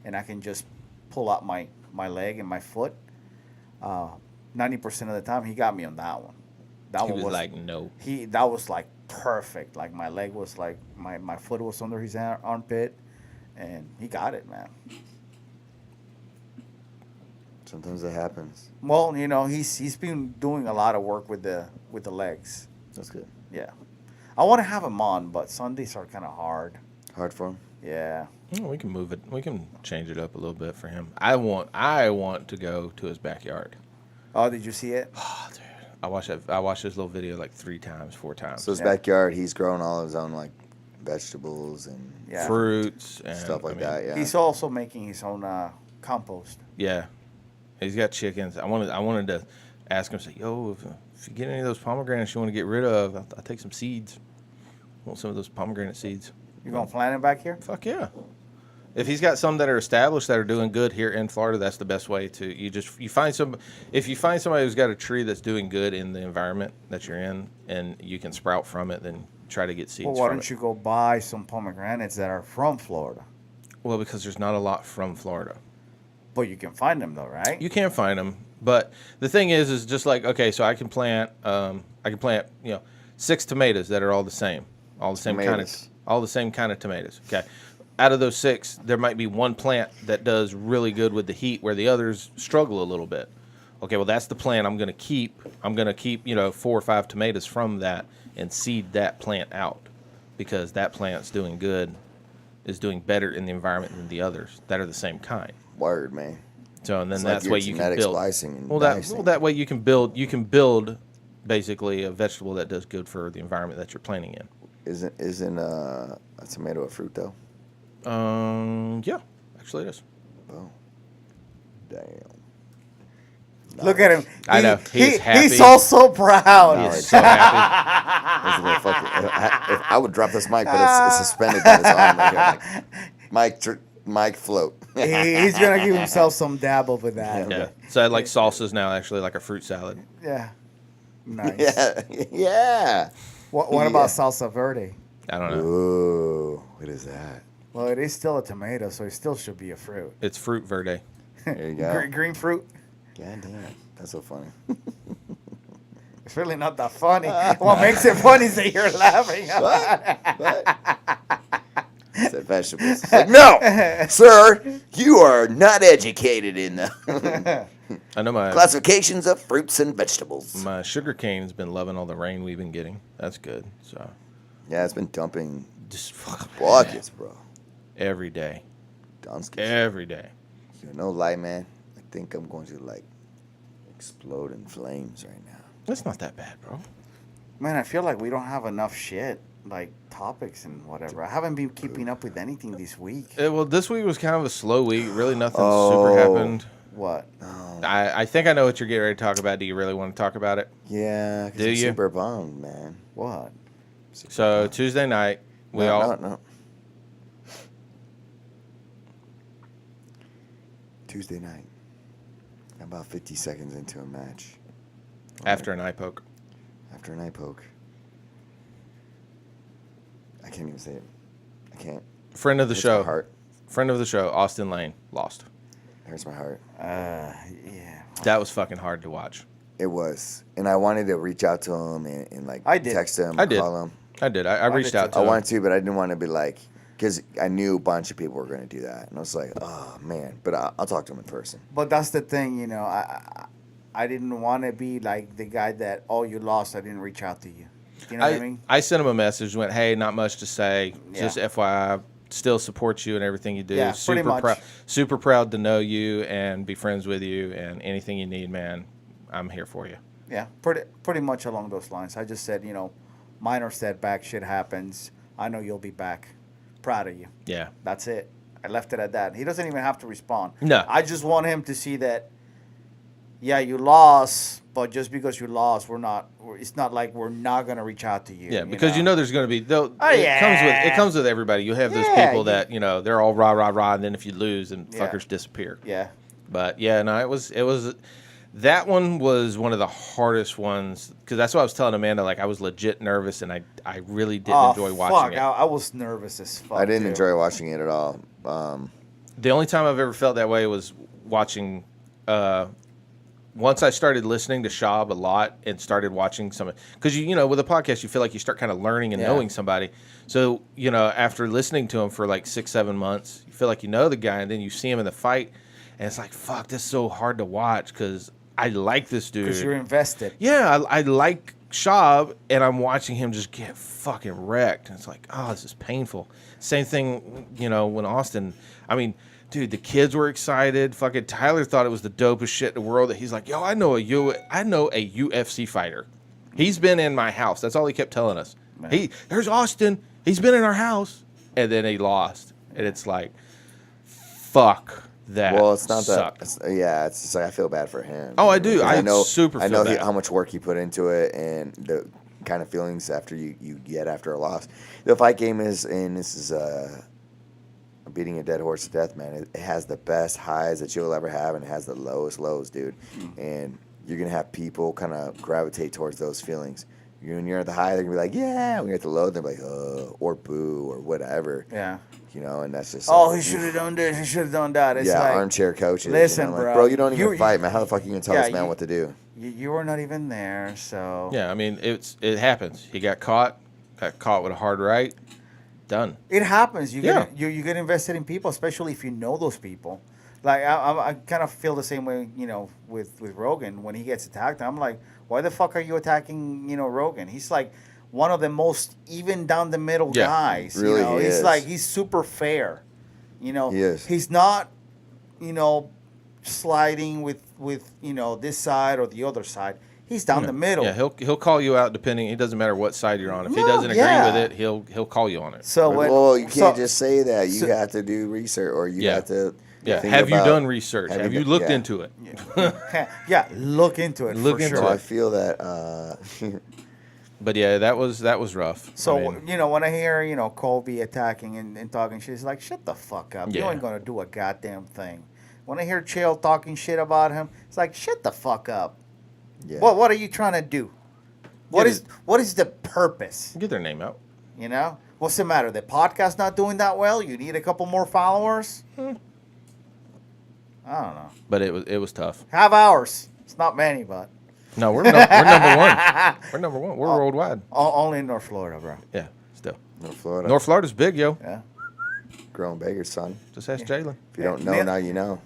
and I can just pull out my leg and my foot. 90% of the time, he got me on that one. That He one was like, no. that was perfect. My leg was my foot was under his armpit, and he got it, man. Sometimes it happens. Well, he's been doing a lot of work with the legs. That's good. Yeah, I want to have him on, but Sundays are kind of hard. Hard for him. Yeah, We can move it. We can change it up a little bit for him. I want to go to his backyard. Oh, did you see it? Oh, dude. I watched this little video 3 times, 4 times. So his Yeah. backyard, he's growing all his own vegetables and Yeah. Fruits and stuff like I mean, that. Yeah. He's also making his own compost. Yeah, he's got chickens. I wanted to ask him, say, yo, if you get any of those pomegranates you want to get rid of, I'll take some seeds. I want some of those pomegranate seeds. You gonna plant it back here? Fuck yeah. If he's got some that are established that are doing good here in Florida, that's the best way to if you find somebody who's got a tree that's doing good in the environment that you're in and you can sprout from it, then try to get seeds Well, why from don't it. you go buy some pomegranates that are from Florida? Well, because there's not a lot from Florida. But you can find them though, right? You can find them, but the thing is just okay. So I can plant 6 tomatoes that are all the same Tomatoes. all the same kind of tomatoes. Okay, out of those 6, there might be one plant that does really good with the heat, where the others struggle a little bit. Okay, well that's the plant I'm going to keep. I'm going to keep 4 or 5 tomatoes from that and seed that plant out, because that plant's doing good, is doing better in the environment than the others that are the same kind. Word, man. So and then It's like that's your why you can genetic build. splicing and Well, dicing. that way you can build basically a vegetable that does good for the environment that you're planting in. Isn't a tomato a fruit though? Yeah, actually it is. Oh, damn. Look at him. I know. He's happy. He's so proud. He's so happy. This little fucking- if I would drop this mic, but it's suspended to his arm right here. Like, mic float. He's gonna give himself some dab over that. Yeah. So I like salsas now, actually, like a fruit salad. Yeah. Nice. Yeah. Yeah. What about salsa verde? I don't know. Ooh, what is that? Well, it is still a tomato, so it still should be a fruit. It's fruit verde. There you go. Green fruit. God damn, that's so funny. It's really not that funny. What makes it funny is that you're laughing. Said vegetables. It's like, no, sir, you are not educated in the I know my classifications of fruits and vegetables. my sugar cane's been loving all the rain we've been getting. That's good. So Yeah, it's been dumping just fuck buckets, bro. every day. Donskis. Every day. You know, lie, man. I think I'm going to like explode in flames right now. It's not that bad, bro. Man, I feel like we don't have enough shit, like topics and whatever. I haven't been keeping up with anything this week. Well, this week was kind of a slow week. Really, nothing Oh. super happened. What? I think I know what you're getting ready to talk about. Do you really want to talk about it? Yeah, 'cause Do I'm you? super bummed, man. What? Super So bummed. Tuesday night, we no, all no. Tuesday night. About 50 seconds into a match. after an eye poke. After an eye poke. I can't even say it. I can't. Friend of the Hurts show. My heart. Friend of the show, Austin Lane, lost. Hurts my heart. Yeah. That was fucking hard to watch. It was. And I wanted to reach out to him and like I did. text him I or did. call him. I did. I did reached too. out to I him. wanted to, but I didn't want to be like, because I knew a bunch of people were going to do that. And I was like, oh, man. But I'll talk to him in person. But that's the thing, you know. I didn't want to be like the guy that, oh, you lost. I didn't reach out to you. You know what I mean? I sent him a message. Went, hey, not much to say. Yeah. Just FYI, still support you and everything you do. Yeah, pretty much. Super proud to know you and be friends with you. And anything you need, man, I'm here for you. Yeah, pretty much along those lines. I just said, you know, minor setback, shit happens. I know you'll be back. Proud of you. Yeah. That's it. I left it at that. He doesn't even have to respond. No. I just want him to see that, yeah, you lost, but just because you lost, it's not like we're not going to reach out to you. Yeah, because you know there's going to be yeah. it comes with everybody. You have those Yeah, people that they're all rah rah rah, and then if you lose, and Yeah. fuckers disappear. Yeah. But yeah, no, it was that one was one of the hardest ones because that's what I was telling Amanda. Like I was legit nervous, and I really didn't enjoy watching it. I was nervous as fuck. I didn't too. enjoy watching it at all. The only time I've ever felt that way was watching. Once I started listening to Shab a lot and started watching some, because with a podcast you feel like you start kind of learning and Yeah. knowing somebody. So after listening to him for like 6-7 months, you feel like you know the guy, and then you see him in the fight, and it's like fuck, this is so hard to watch because I like this dude. Because you're invested. Yeah, I like Shab, and I'm watching him just get fucking wrecked, and it's like, oh, this is painful. Same thing, when Austin. I mean. Dude, the kids were excited. Fucking Tyler thought it was the dopest shit in the world. That he's like, yo, I know a UFC fighter. He's been in my house. That's all he kept telling us. Man. There's Austin. He's been in our house, and then he lost. And it's like, fuck that. Well, it's not sucked. that. It's just like I feel bad for him. Oh, I do. Because I super I know feel bad. how much work he put into it and the kind of feelings after you get after a loss. The fight game is, and this is beating a dead horse to death, man. It has the best highs that you'll ever have, and it has the lowest lows, dude. And you're gonna have people kind of gravitate towards those feelings. When you're at the high, they're gonna be like, yeah. When you're at the low, they're like, or boo, or whatever. Yeah. And that's just. Oh, like, he should have done this. He should have done that. It's yeah, like, armchair coaches. listen, like, bro, you don't even you- fight, man. How the fuck are you gonna tell Yeah, this man you- what to do? you were not even there, so. Yeah, I mean, it happens. He got caught with a hard right. Done. It happens. You Yeah. get you get invested in people, especially if you know those people. Like I kind of feel the same way, with Rogan when he gets attacked. I'm like, why the fuck are you attacking, Rogan? He's like one of the most even down the middle Yeah. guys. Really, he he's is. like he's super fair. He is. He's not, sliding with this side or the other side. He's down the middle. Yeah, he'll call you out depending. It doesn't matter what side you're on. If he No, doesn't agree yeah. with it, he'll call you on it. So when, Well, you can't so- just say that. You so- have to do research, or you Yeah. have to Yeah. think Have you about- done research? Have you looked yeah. into it? Yeah, look into it. Look for into sure. So it. I feel that But yeah, that was rough. So I mean, you know, when I hear Colby attacking and talking shit, it's like, shut the fuck up. You Yeah. ain't gonna do a goddamn thing. When I hear Chael talking shit about him, it's like, shut the fuck up. yeah. What are you trying to do? What Get is the purpose? get their name out. You know, what's the matter? The podcast not doing that well? You need a couple more followers? I don't know. But it was tough. Have ours. It's not many, but No, we're number one. We're number one. We're worldwide. only in North Florida, bro. Yeah, still. North Florida. North Florida's big, yo. Yeah. Growing bigger, son. Just ask Jalen. If you don't know, Yeah. now you know.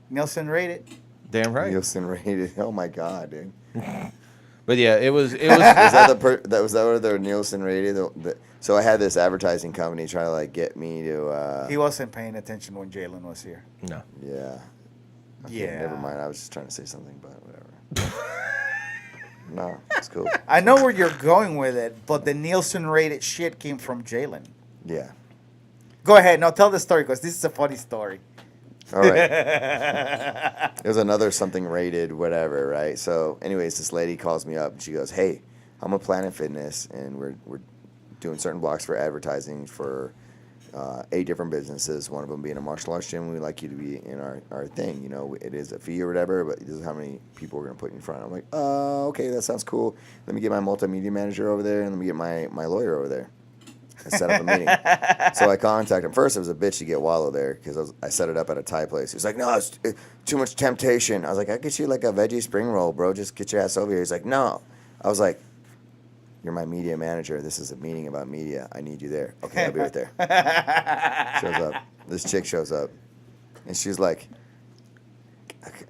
Nielsen rated. Damn right. Nielsen rated. Oh my God, dude. But yeah, it was Was that was that what their Nielsen rated? So I had this advertising company trying to like get me to. He wasn't paying attention when Jalen was here. no. Yeah. Okay, Yeah. Never mind. I was just trying to say something, but whatever. No, it's cool. I know where you're going with it, but the Nielsen rated shit came from Jalen. Yeah. Go ahead. Now tell the story because this is a funny story. All right. It was another something rated, whatever, right? So, anyways, this lady calls me up and she goes, "Hey, I'm a Planet Fitness, and we're doing certain blocks for advertising for 8 different businesses. One of them being a martial arts gym. We'd like you to be in our thing. You know, it is a fee or whatever, but this is how many people we're gonna put in front." I'm like, okay, that sounds cool. Let me get my multimedia manager over there, and let me get my lawyer over there. I set up a meeting. So I contacted him. First, it was a bitch to get Wallow there because I set it up at a Thai place. He's like, "No, it's too much temptation." I was like, "I'll get you like a veggie spring roll, bro. Just get your ass over here." He's like, "No." I was like, "You're my media manager. This is a meeting about media. I need you there." "Okay, I'll be right there." Shows up. This chick shows up. And she's like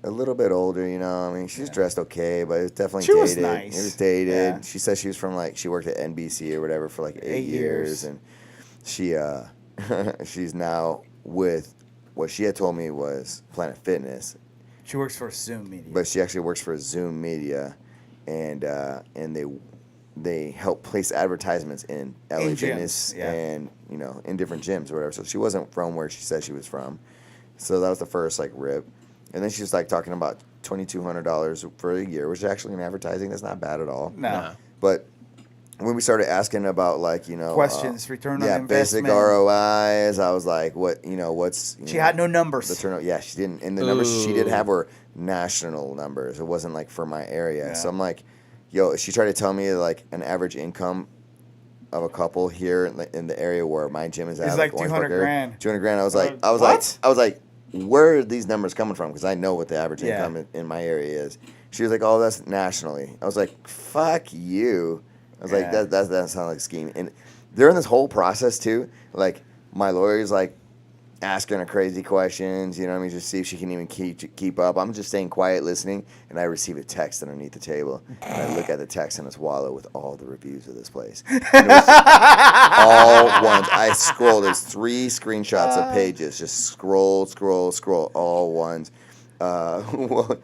a little bit older, you know. I mean, she's dressed okay, but it was definitely She was dated. nice. It was dated. Yeah. She said she was from she worked at NBC or whatever for like 8 years, and she she's now with what she had told me was Planet Fitness, She works for Zoom Media. but she actually works for Zoom Media, and they help place advertisements in LA In gyms, Fitness yeah. and in different gyms or whatever. So she wasn't from where she said she was from. So that was the first rip. And then she's talking about $2,200 for a year, which actually in advertising that's not bad at all. no. Nah. But when we started asking about Questions, return on basic investment. ROIs, I was like, what's She had no numbers. the turnout? Yeah, she didn't. And the numbers she did have were national numbers. It wasn't for my area. Yeah. So I'm like, yo, she tried to tell me an average income of a couple here in the area where my gym is at. It's like Orangeburg 200 area. grand. 200 grand. I was What? like, where are these numbers coming from? Because I know what the average Yeah. income in my area is. She was like, oh, that's nationally. I was like, fuck you. I was like, Yeah. that sounds like a scheme. And during this whole process too, my lawyer's asking her crazy questions, you know what I mean, just see if she can even keep up. I'm just staying quiet, listening, and I receive a text underneath the table. And I look at the text, and it's Wallow with all the reviews of this place. And it was all ones. I scrolled. There's 3 screenshots of pages. Just scroll, all ones. Well,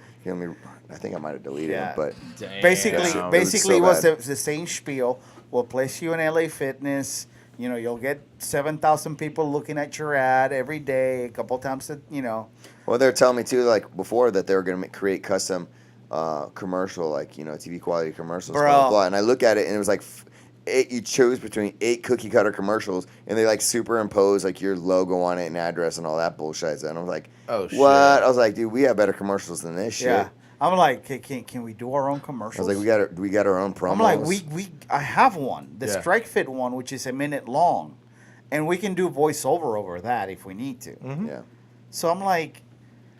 I think I might have deleted Yeah. them, but Damn. Basically, Yeah. basically, It it was was so the same spiel. We'll place you in LA Fitness. You'll get 7,000 people looking at your ad every day, a couple times. well, they're telling me too, before that they were gonna create custom commercial, TV quality commercials, Bro. blah, blah, blah. And I look at it, and it was you chose between 8 cookie cutter commercials, and they superimpose your logo on it and address and all that bullshit. And I was like, Oh, what? shit. I was like, dude, we have better commercials than this shit. Yeah, I'm like, can we do our own I commercials? was like, we got our own promos. I'm like, I have one, the Yeah. Strike Fit one, which is a minute long, and we can do voiceover over that if we need to. yeah. So I'm like,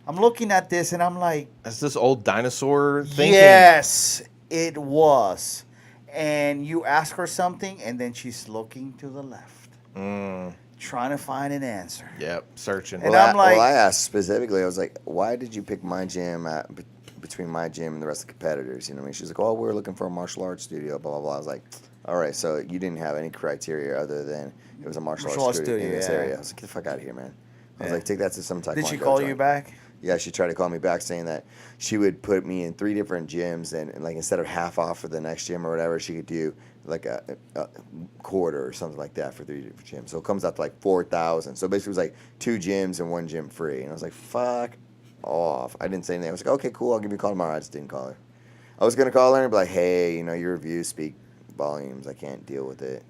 I'm looking at this, and I'm like, That's this old dinosaur thinking. yes, it was. And you ask her something, and then she's looking to the left, trying to find an answer. Yep, searching. And I'm like- I asked specifically. I was like, why did you pick my gym between my gym and the rest of the competitors? You know what I mean? She's like, oh, we're looking for a martial arts studio, blah, blah, blah. I was like, all right, so you didn't have any criteria other than it was a martial arts studio in this yeah. area. I was like, get the fuck out of here, man. I was Yeah. like, take that to some taekwondo Did she call you joint. back? Yeah, she tried to call me back saying that she would put me in 3 different gyms, and like instead of half off for the next gym or whatever, she could do like a quarter or something like that for 3 different gyms. So it comes out to like 4,000. So basically, it was like 2 gyms and 1 gym free. And I was like, fuck off. I didn't say anything. I was like, okay, cool. I'll give you a call tomorrow. I just didn't call her. I was gonna call her and be like, hey, your reviews speak volumes. I can't deal with it.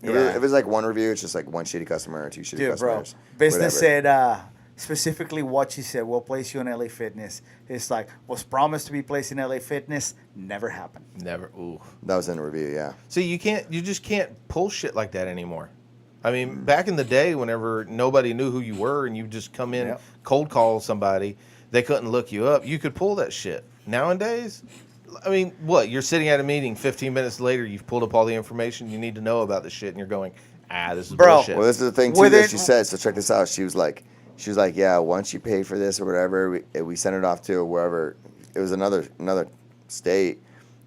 Yeah. If it was like 1 review, it's just like 1 shitty customer or 2 shitty Dude, bro, customers. business whatever. said specifically what she said. We'll place you in LA Fitness. It's like was promised to be placed in LA Fitness. Never happened. Never. Ooh. That was in the review, yeah. See, you just can't pull shit like that anymore. I mean, back in the day, whenever nobody knew who you were and you just come in, Yep. cold call somebody, they couldn't look you up. You could pull that shit. Nowadays, I mean, what? You're sitting at a meeting, 15 minutes later, you've pulled up all the information you need to know about the shit, and you're going, this is Bro. bullshit. Well, this is the thing too Within- that she said. So check this out. She was like, yeah, once you pay for this or whatever, we sent it off to wherever. It was another state.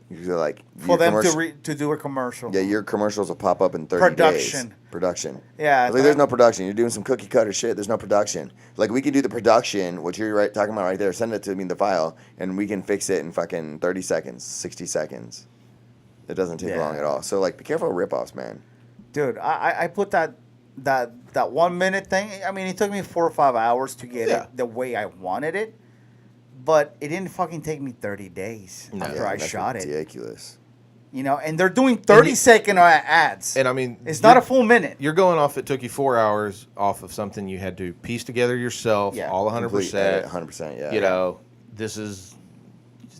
You're like For your them commercial- to do a commercial. Yeah, your commercials will pop up in 30 Production. days. Production. Yeah, I was like, there's no production. You're doing some cookie cutter shit. There's no production. Like, we could do the production, what you're talking about right there. Send it to me in the file, and we can fix it in fucking 30 seconds, 60 seconds. It doesn't take long at all. So, like, be careful of ripoffs, man. Dude, I put that 1 minute thing. I mean, it took me 4 or 5 hours to get Yeah. it the way I wanted it, but it didn't fucking take me 30 days after I that's shot it. ridiculous. And they're doing 30-second ads. And I mean, it's not a full minute. You're going off. It took you 4 hours off of something you had to piece together yourself, Yeah. all Complete 100%. edit, 100%, yeah.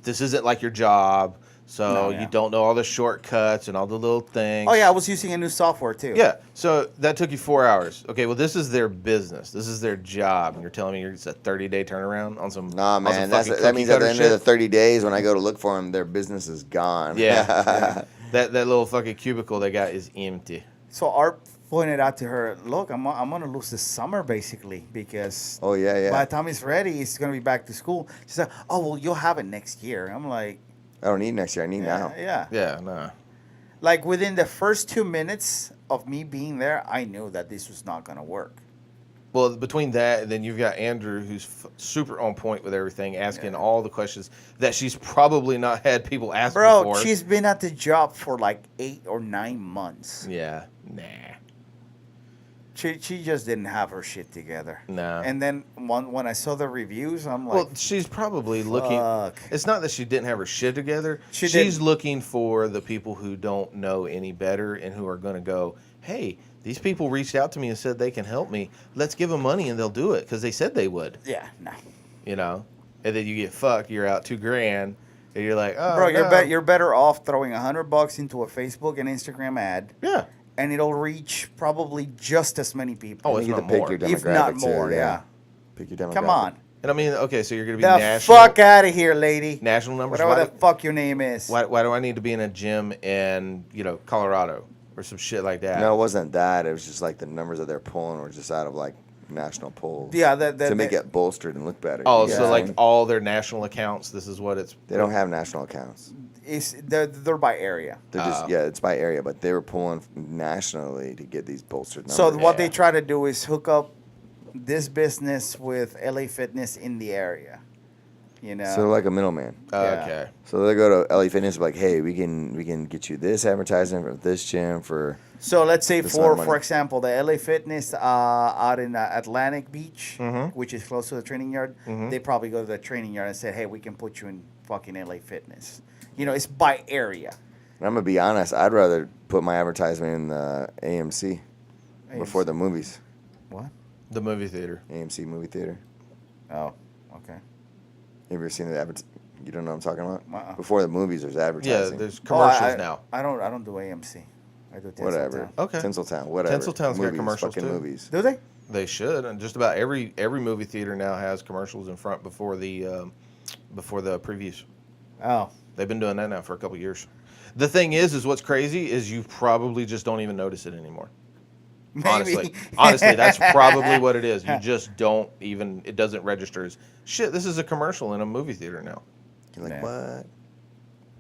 This isn't like your job, so No, yeah. you don't know all the shortcuts and all the little things. Oh yeah, I was using a new software too. Yeah, so that took you 4 hours. Okay, well, this is their business. This is their job, and you're telling me it's a 30-day turnaround on some. Nah, on some man, fucking that cookie means at the cutter end shit? of the 30 days, when I go to look for them, their business is gone. Yeah, that little fucking cubicle they got is empty. So Art pointed out to her, look, I'm gonna lose this summer basically because Oh, yeah. by the time it's ready, it's gonna be back to school. She said, oh well, you'll have it next year. I'm like, I don't need next year. I need now. yeah. Yeah, nah. Like within the first 2 minutes of me being there, I knew that this was not gonna work. Well, between that and then you've got Andrew, who's super on point with everything, asking all the questions that she's probably not had people ask Bro, before. she's been at the job for like 8 or 9 months. Yeah, nah. She just didn't have her shit together. No. And then when I saw the reviews, I'm like, Well, she's probably looking. fuck. It's not that she didn't have her shit together. She She's didn't. looking for the people who don't know any better and who are going to go, hey, these people reached out to me and said they can help me. Let's give them money and they'll do it because they said they would. yeah, no. And then you get fucked. You're out $2,000, and you're like, oh, Bro, no. you're better off throwing $100 into a Facebook and Instagram ad, Yeah. and it'll reach probably just as many people. Oh, You it's need to not pick more. your demographic. if not too, more. Yeah. Pick your demographic. Come on, And I mean, okay, so you're going to be the national. fuck out of here, lady. National numbers. Whatever Why, the fuck your name is. why do I need to be in a gym in Colorado or some shit like that? No, it wasn't that. It was just like the numbers that they're pulling were just out of like national polls. Yeah, to make it bolstered and look better. Oh, You get so what I'm like saying? all their national accounts. This is what it's. They don't have national accounts. they're by area. They're just it's by area, but they were pulling nationally to get these bolstered numbers. So what Yeah. they try to do is hook up this business with LA Fitness in the area. So like a middleman. Yeah. Okay. So they go to LA Fitness, like, hey, we can get you this advertising for this gym for. So let's say This amount of for money. example, the LA Fitness out in Atlantic Beach, Mm-hmm. which is close to the training yard, they probably go to the training yard and say, "Hey, we can put you in fucking LA Fitness." It's by area. And I'm gonna be honest, I'd rather put my advertisement in the AMC before the movies. What? The movie theater. AMC movie theater. Oh, okay. Have you ever seen the You don't know what I'm talking about? Uh-uh. Before the movies, there's Yeah, advertising. there's commercials I now. I don't do AMC. I do Tinseltown. Whatever. Okay. Tinseltown, whatever. Tinseltown's got Movies, commercials, fucking too. movies. Do they? They should, and just about every movie theater now has commercials in front before the previews. Oh. They've been doing that now for a couple years. The thing is what's crazy is you probably just don't even notice it anymore. Maybe. Honestly, that's probably what it is. You just don't even. It doesn't register as shit. This is a commercial in a movie theater now. You're like, Yeah. what?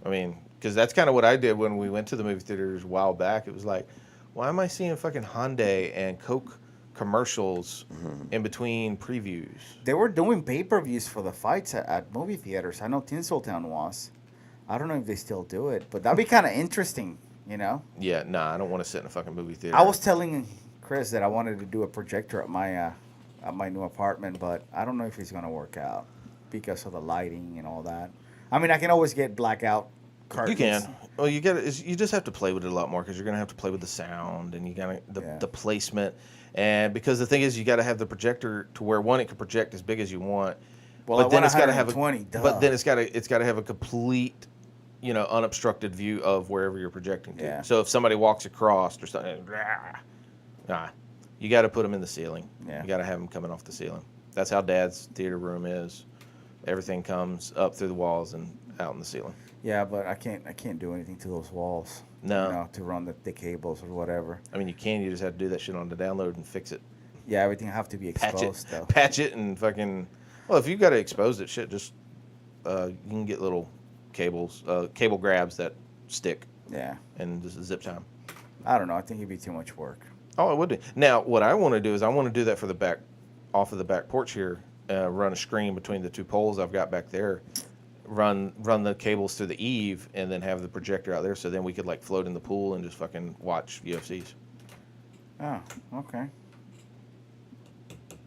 I mean, because that's kind of what I did when we went to the movie theaters a while back. It was like, why am I seeing fucking Hyundai and Coke commercials in between previews. They were doing pay-per-views for the fights at movie theaters. I know Tinseltown was. I don't know if they still do it, but that'd be kind of interesting, you know? Yeah, nah, I don't want to sit in a fucking movie theater. I was telling Chris that I wanted to do a projector at my new apartment, but I don't know if it's going to work out because of the lighting and all that. I mean, I can always get blackout curtains. You can. Well, you just have to play with it a lot more because you're gonna have to play with the sound and you gotta the placement, and because the thing is you got to have the projector to where one it can project as big as you want. Well, but I then want it's got to have 120, but then it's got to have a complete, unobstructed view of wherever you're projecting to. Yeah. So if somebody walks across or something, you got to put them in the ceiling. Yeah. You got to have them coming off the ceiling. That's how Dad's theater room is. Everything comes up through the walls and out in the ceiling. Yeah, but I can't do anything to those walls. No. You know, to run the cables or whatever. I mean, you can. You just have to do that shit on the download and fix it. Yeah, everything have to be Patch exposed it, though. patch it, and fucking. Well, if you got to expose it, shit, just you can get little cables, cable grabs that stick, Yeah. and just zip time. I don't know. I think it'd be too much work. Oh, it would be. Now, what I want to do is I want to do that for the back, off of the back porch here. Run a screen between the two poles I've got back there. Run the cables through the eave, and then have the projector out there. So then we could like float in the pool and just fucking watch UFCs. Oh, okay.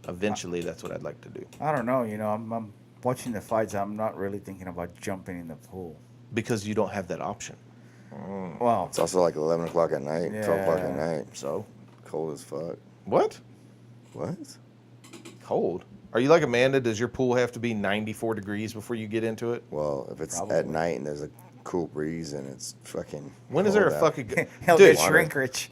Eventually, that's what I'd like to do. I don't know. You know, I'm watching the fights. I'm not really thinking about jumping in the pool. Because you don't have that option. Well, It's also like 11 o'clock at night, 12 o'clock at Yeah. night. So, Cold as fuck. what? What? Cold. Are you like Amanda? Does your pool have to be 94 degrees before you get into it? Well, if it's Probably. at night and there's a cool breeze and it's fucking. When is there a cold out. fucking he'll dude? get shrinkage.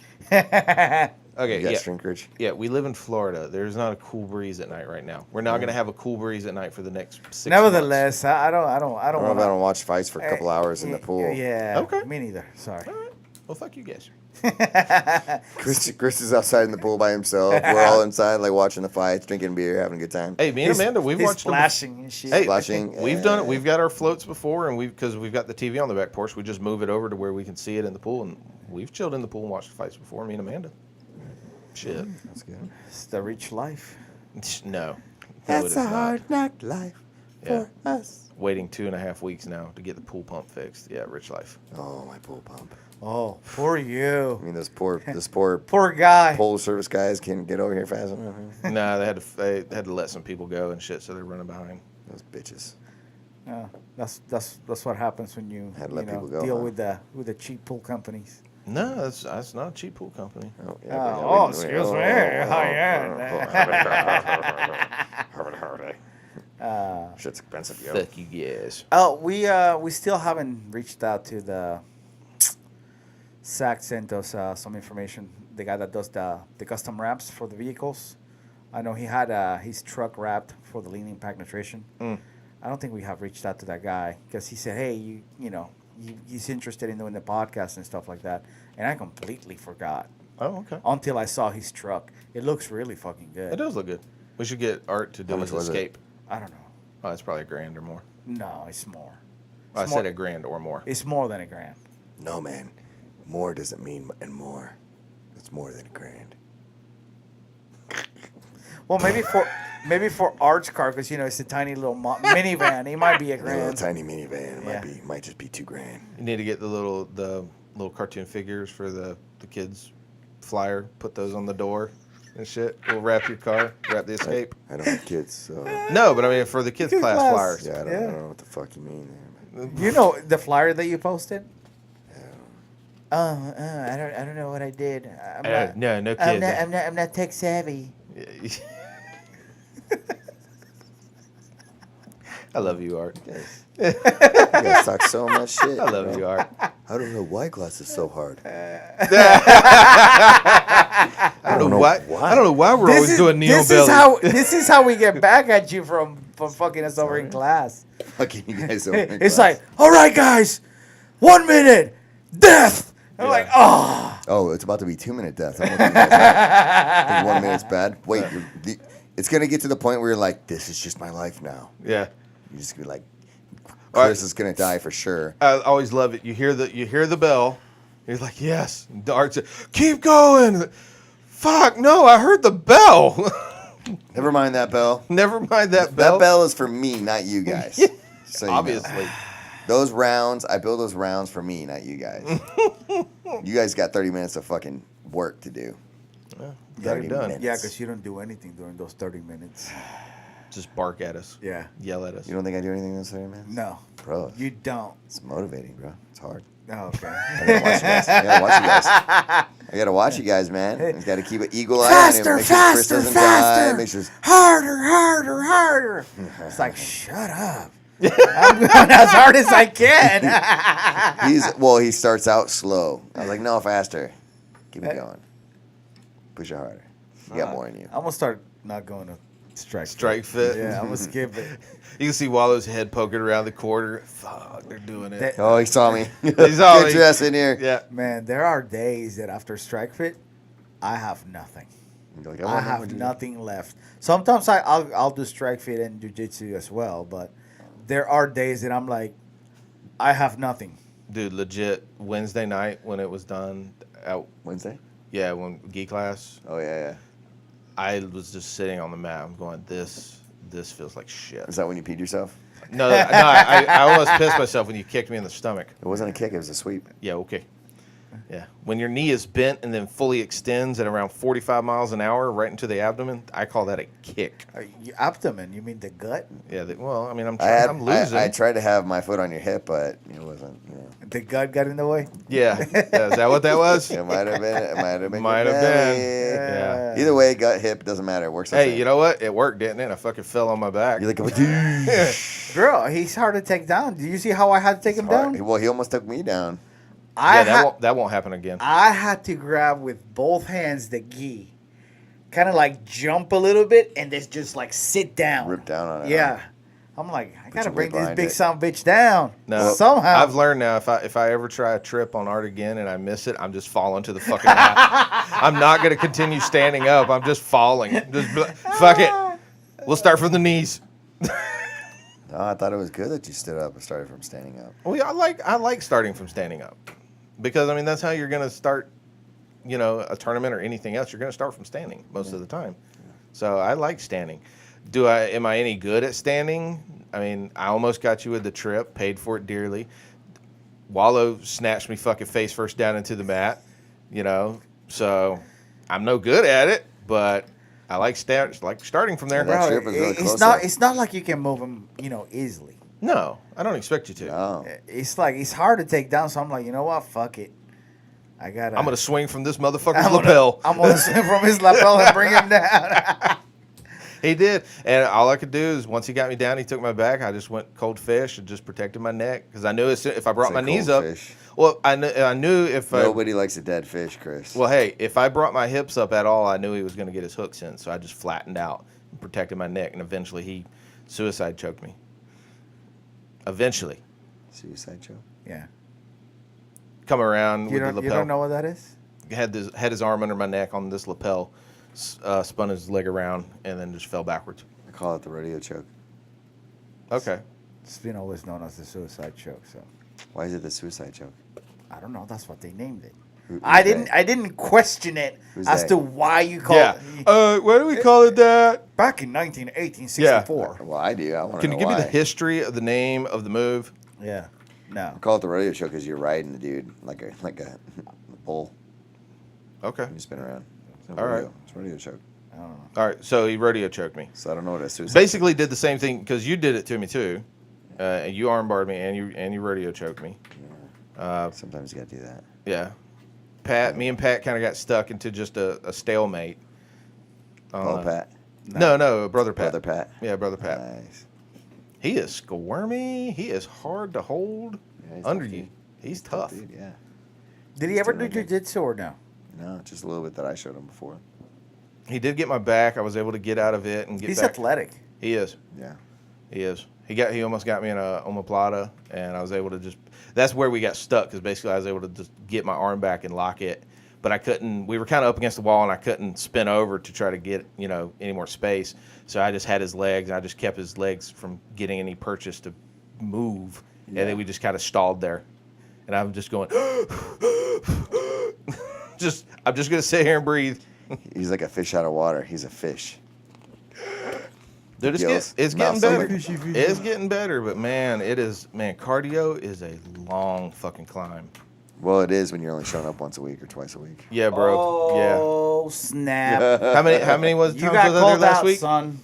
Okay, You got yeah, shrinkage? yeah. We live in Florida. There's not a cool breeze at night right now. We're not going to have a cool breeze at night for the next 6 months. Nevertheless, I don't I don't know if I wanna- don't watch fights for a couple hours in the pool. Yeah. Okay. Me neither. Sorry. All right. Well, fuck you guys. Chris is outside in the pool by himself. We're all inside, like watching the fights, drinking beer, having a good time. Hey, me and Amanda, we've He's watched them. splashing and shit. Hey, Splashing, we've done it. We've got our floats before, and because we've got the TV on the back porch, we just move it over to where we can see it in the pool, and we've chilled in the pool and watched the fights before. Me and Amanda. Shit. That's good. It's the rich life. No. No, it is not. knock life Yeah. us. Waiting 2.5 weeks now to get the pool pump fixed. Yeah, rich life. Oh, my pool pump. Oh, poor you. I mean, this poor Poor guy. pool service guys can't get over here fast enough. Nah, they had to let some people go and shit, so they're running behind. Those bitches. Yeah, that's what happens when you, Had to let people go, deal huh? with the cheap pool companies. No, that's not a cheap pool company. Oh, Excuse me. Shit's expensive, yo. Fuck you guys. Oh, we still haven't reached out to the. Zach sent us some information. The guy that does the custom wraps for the vehicles. I know he had his truck wrapped for the Lean Impact Nutrition. Mm. I don't think we have reached out to that guy because he said, hey, he's interested in doing the podcast and stuff like that. And I completely forgot Oh, okay. until I saw his truck. It looks really fucking good. It does look good. We should get Art to do How much his was it? escape. I don't know. Oh, it's probably $1,000 or more. No, it's more. I It's said more- $1,000 or more. It's more than $1,000. No, man. More doesn't mean and more. It's more than $1,000. Well, maybe for Art's car because it's a tiny little minivan. It might be A little $1,000. tiny minivan. It Yeah. might just be $2,000. You need to get the little cartoon figures for the kids flyer. Put those on the door and shit. We'll wrap your car. Wrap the escape. I don't have kids, so No, but I mean for the kids Kids class class. flyers. yeah, I Yeah. don't know what the fuck you mean there. You know the flyer that you posted? I don't know what I did. No kids. I'm not tech savvy. I love you, Art. You guys talk so much shit. I love you, Art. I don't know why glass is so hard. I don't know why. why. I don't know why we're always doing Neo this Belly. this is how we get back at you from fucking us over in class. Fucking you guys over in It's class. like, all right, guys, 1 minute, death. I'm like, oh. Oh, it's about to be 2-minute death. I'm looking at that. 'Cause 1 minute's bad. Wait, it's gonna get to the point where you're like, this is just my life now. Yeah. You're just gonna be like, All right. Chris is gonna die for sure. I always love it. You hear the bell. You're like, yes. And Art said, keep going. Fuck, no, I heard the bell. Never mind that bell. Never mind that bell. That bell is for me, not you guys. So you know. Obviously. Those rounds, I build those rounds for me, not you guys. You guys got 30 minutes of fucking work to do. Got 30 it done. minutes. Yeah, because you don't do anything during those 30 minutes. Just bark at us. Yeah. Yell at us. You don't think I do anything in those 30 minutes? No, Bro, you don't. it's motivating, bro. It's hard. Oh, okay. I gotta watch you guys. I gotta watch you guys, man. You gotta keep an eagle eye on him. Faster, Make sure Chris faster, doesn't faster. die. Make sure Harder, harder, harder. It's like, shut up. I'm going as hard as I can. he starts out slow. I was like, no, faster. Keep it going. Push it harder. You got more in you. I'm going to start not going to strike. Strike fit. Yeah, I'm going to skip it. You can see Wallow's head poking around the corner. Fuck, they're doing it. That- Oh, he saw me. He saw Get me. your ass in here. Yeah. Man, there are days that after strike fit, I have nothing. You're like, I have nothing left. Sometimes I'll do strike fit and jiu-jitsu as well, but there are days that I'm like, I have nothing. Dude, legit, Wednesday night when it was done, Wednesday? when gi class, Oh, yeah. I was just sitting on the mat. I'm going, this feels like shit. Is that when you peed yourself? No, I almost pissed myself when you kicked me in the stomach. It wasn't a kick. It was a sweep. Yeah, okay. Yeah. When your knee is bent and then fully extends at around 45 miles an hour right into the abdomen, I call that a kick. Abdomen, you mean the gut? Yeah, well, I mean, I'm I'm losing. I tried to have my foot on your hip, but it wasn't. The gut got in the way? Yeah. Is that what that was? It might have been. It might have been. Might your have been. belly. Yeah. Either way, gut, hip doesn't matter. It works. the Hey, same. you know what? It worked, didn't it? I fucking fell on my back. You're like, Girl, he's hard to take down. Do you see how I had to take him down? Well, he almost took me down. That won't happen again. I had to grab with both hands the gi, kind of like jump a little bit and then just like sit down. Rip down on it. Yeah. I'm like, I gotta your bring weight this behind big it. son of a bitch down. No, Somehow. I've learned now if I ever try a trip on art again and I miss it, I'm just falling to the fucking mat. I'm not gonna continue standing up. I'm just falling. Fuck it. We'll start from the knees. No, I thought it was good that you stood up and started from standing up. Well, I like starting from standing up because I mean that's how you're gonna start. You know, a tournament or anything else, you're gonna start from standing most of the time. So I like standing. Am I any good at standing? I mean, I almost got you with the trip, paid for it dearly. Wallow snatched me fucking face first down into the mat, you know. So I'm no good at it, but I like starting from there. Yeah, that Bro, trip was really it's close, not. though. It's not like you can move him, easily. No, I don't expect you to. No. It's like it's hard to take down. So I'm like, you know what? Fuck it. I'm gonna swing from this motherfucker's I'm lapel. gonna swing from his lapel and bring him down. He did, and all I could do is once he got me down, he took my back. I just went cold fish and just protected my neck because I knew if I brought It's my a knees cold up, fish. well, I knew if Nobody likes a dead fish, Chris. well, hey, if I brought my hips up at all, I knew he was going to get his hooks in, so I just flattened out and protected my neck, and eventually he suicide choked me. Eventually, Suicide choke. Yeah. come around You with don't. the You lapel. don't know what that is? Had his arm under my neck on this lapel, spun his leg around, and then just fell backwards. I call it the rodeo choke. Okay. It's been always known as the suicide choke. So Why is it the suicide choke? I don't know. That's what they named it. Who's I they? didn't question it Who's as they? to why you call Yeah. it. Why do we call it that? Back in 1864. Well, I do. I want to Can know you give me why. the history of the name of the move? Yeah. No. I call it the rodeo choke because you're riding the dude like a bull. Okay. And you spin around. It's a All right. rodeo. It's a rodeo choke. I don't know. All right. So he rodeo choked me. So I don't know what a suicide. Basically, did the same thing because you did it to me too. You armbarred me and you rodeo choked me. Sometimes you gotta do that. Yeah. Me and Pat kind of got stuck into just a stalemate. Oh, Pat. No, brother Pat. Brother Pat. Yeah, brother Pat. Nice. He is squirmy. He is hard to hold Yeah, he's under tough, you. dude. He's tough. Dude, yeah. Did he ever do Still jiu-jitsu or no? No, just a little bit that I showed him before. He did get my back. I was able to get out of it and get He's back. athletic. He is. Yeah. He is. He almost got me in a omoplata, and I was able to just. That's where we got stuck because basically I was able to just get my arm back and lock it, but I couldn't. We were kind of up against the wall, and I couldn't spin over to try to get any more space. So I just had his legs, and I just kept his legs from getting any purchase to move, and then we just kind of stalled there, and I'm just going. I'm just gonna sit here and breathe, He's like a fish out of water. He's a fish. Dude, Gills. it's Mouth getting better. something. It's getting better, but man, cardio is a long fucking climb. Well, it is when you're only showing up once a week or twice a week. Yeah, bro. Oh, snap. Yeah. How many was You times got was I there called last out, week? son.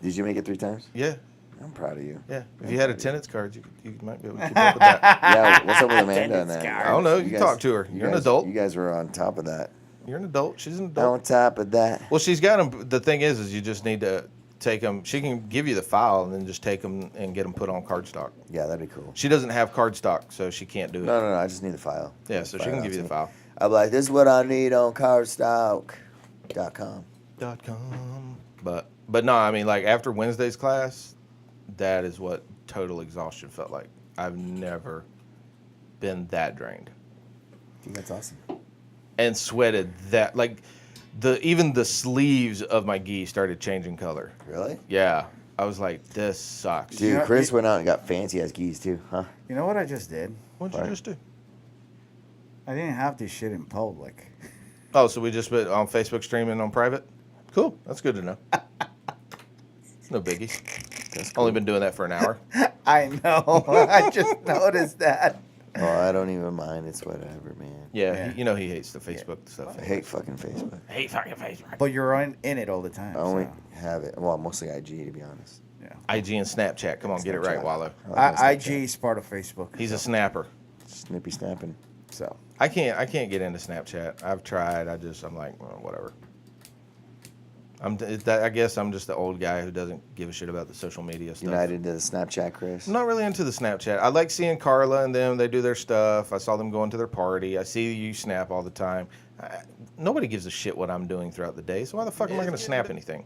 Did you make it 3 times? Yeah, I'm proud of you. yeah. If you had attendance cards, you might be able to keep up with that. Yeah, what's up with Amanda and that? I don't know. You guys- talk to her. You're an guys- adult. You guys were on top of that. You're an adult. She's an adult. On top of that. Well, she's got them. The thing is you just need to take them. She can give you the file and then just take them and get them put on cardstock. Yeah, that'd be cool. She doesn't have cardstock, so she can't do it. No. I just need the file. Yeah, so she can give you the file. I'm like, this is what I need on cardstock.com. .com. But no, I mean, like after Wednesday's class, that is what total exhaustion felt like. I've never been that drained I think that's awesome. and sweated that like even the sleeves of my gi started changing color. Really? Yeah, I was like, this sucks. Dude, You know, Chris went out and got fancy ass geese too, huh? You know what I just did? What'd you What? just do? I didn't have this shit in public. Oh, so we just put on Facebook streaming on private? Cool. That's good to know. No biggie. Only been doing that for an hour. I know. I just noticed that. Oh, I don't even mind. It's whatever, man. Yeah, Yeah. You know he hates the Facebook stuff. I hate fucking Facebook. I hate fucking Facebook. But you're in it all the time. I only so, have it. Well, mostly IG, to be honest. yeah. IG and Snapchat. Come on, get it right, Snapchat. Wallow. I like my IG Snapchat. is part of Facebook. He's a snapper. Snippy snapping. So I can't get into Snapchat. I've tried. I'm like, well, whatever. I guess I'm just the old guy who doesn't give a shit about the social media stuff. United to the Snapchat, Chris. I'm not really into the Snapchat. I like seeing Carla and them. They do their stuff. I saw them going to their party. I see you snap all the time. Nobody gives a shit what I'm doing throughout the day. So why the fuck am I going to snap anything?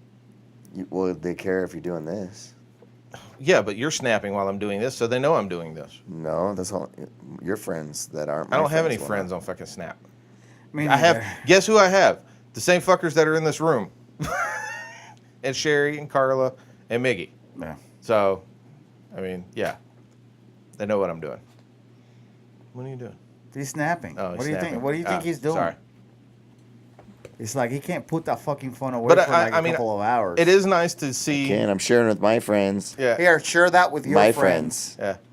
Well, they care if you're doing this. Yeah, but you're snapping while I'm doing this, so they know I'm doing this. No, that's all. Your friends that aren't. I my don't have any will friends not. on fucking Snap. me I have. neither. Guess who I have? The same fuckers that are in this room. And Sherry and Carla and Miggy. Yeah. So, I mean, yeah. They know what I'm doing. What are you doing? He's snapping. Oh, what he's do you snapping. think? What do you think he's doing? Sorry. It's like he can't put that fucking phone away But for like I a mean, couple of hours. It is nice to see. Can I'm sharing with my friends. Yeah. Here, share that with your My friends. friends. Yeah.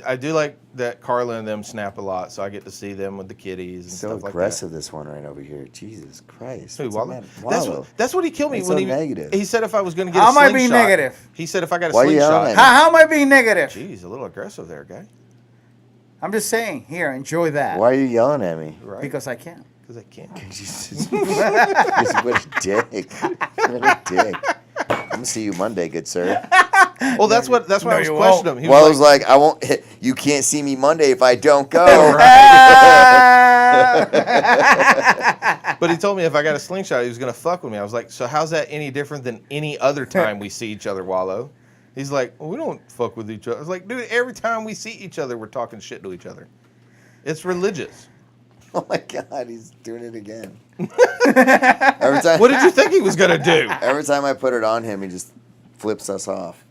I do like that Carla and them snap a lot, so I get to see them with the kitties and So stuff like that. aggressive, this one right over here. Jesus Christ. Who, What's the Wallow? matter? Wallow. That's what he killed me That's when so he negative. He said if I was going to get How a am I slingshot. being negative? He said if I got a Why are you yelling slingshot. at How am I being negative? Jeez, a little aggressive there, guy. I'm just saying. Here, enjoy that. Why are you yelling at me? Right? Because I can. Because I can't. What a dick. What a dick. I'm going to see you Monday, good sir. Well, that's why No, I was you questioning him. He Well, I was was like, I won't. You can't see me Monday if I don't go. but he told me if I got a slingshot, he was going to fuck with me. I was like, so how's that any different than any other time we see each other, Wallow? He's like, well, we don't fuck with each other. I was like, dude, every time we see each other, we're talking shit to each other. It's religious. Oh my God, he's doing it again. every time, What did you think he was going to do? every time I put it on him, he just flips us off.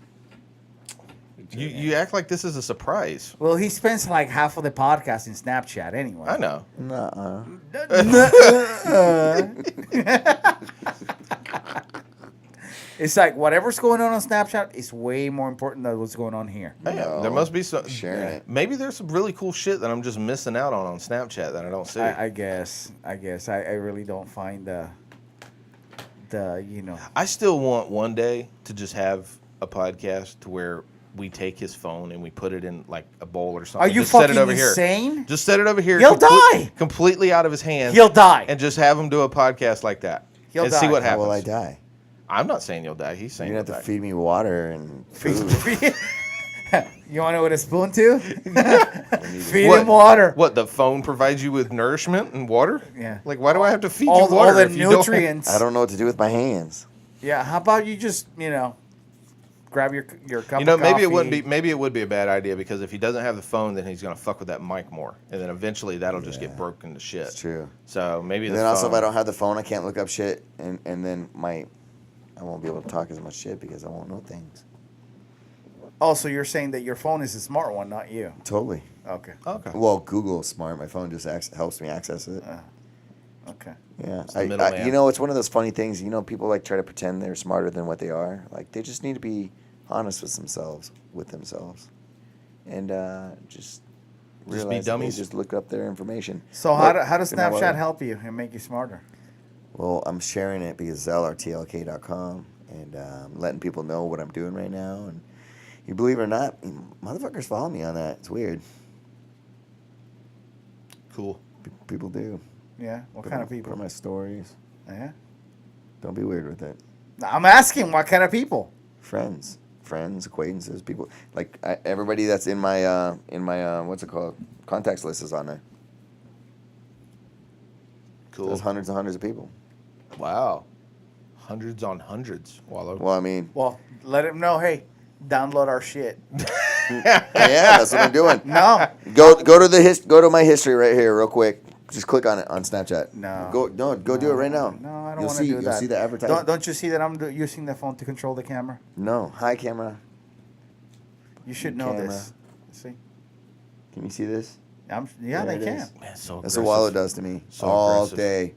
You act like this is a surprise. Well, he spends like half of the podcast in Snapchat anyway. I know. Nuh-uh. It's like whatever's going on Snapchat is way more important than what's going on here. Yeah, No, there must be some. sharing it. Maybe there's some really cool shit that I'm just missing out on Snapchat that I don't see. I guess. I really don't find the I still want one day to just have a podcast to where we take his phone and we put it in like a bowl or something. Are you just set it fucking over insane? Here. Just set it over here. He'll die. Completely out of his hands. He'll die. And just have him do a podcast like that. He'll and see die. what How happens. will I die? I'm not saying you'll die. He's saying You're you'll going to have die. to feed me water and food. You want it with a spoon too? Feed What? him water. What, the phone provides you with nourishment and water? Yeah. Like, why do I have to feed All, you water all the if you don't- nutrients. I don't know what to do with my hands. Yeah. How about you just grab your cup You know, of coffee. maybe it would be a bad idea because if he doesn't have the phone, then he's gonna fuck with that mic more, and then eventually that'll just get broken to shit. It's true. So maybe And the then also, if phone- I don't have the phone, I can't look up shit, and then I won't be able to talk as much shit because I won't know things. Oh, so you're saying that your phone is a smart one, not you? Totally. Okay. Okay. Well, Google's smart. My phone just helps me access it. Okay. Yeah, the middleman. you know, it's one of those funny things. You know, people like try to pretend they're smarter than what they are. Like they just need to be honest with themselves, and just be realize that dummies. they just look up their information. So Look, how does you know what? Snapchat help you and make you smarter? Well, I'm sharing it because ZellRTLK.com, and I'm letting people know what I'm doing right now. And you believe it or not, motherfuckers follow me on that. It's weird. Cool. People do. Yeah. What Put kind on- of people? Put on my stories. Yeah. Don't be weird with it. I'm asking what kind of people. Friends, acquaintances, people like everybody that's in my what's it called, contacts list is on there. Cool. There's hundreds and hundreds of people. Wow. Hundreds on hundreds, Wallow. Well, I mean, Well, let him know. Hey, download our shit. yeah, that's what I'm doing. No. Go to my history right here, real quick. Just click on it on Snapchat. No. Go do it right now. No, I don't You'll want to do You'll that. see the advertisement. Don't you see that I'm using the phone to control the camera? No, hi camera. You should know Camera. this. See? Can you see this? Yeah, There they it can. is. Man, so That's aggressive. what Wallow does to me So all aggressive. day.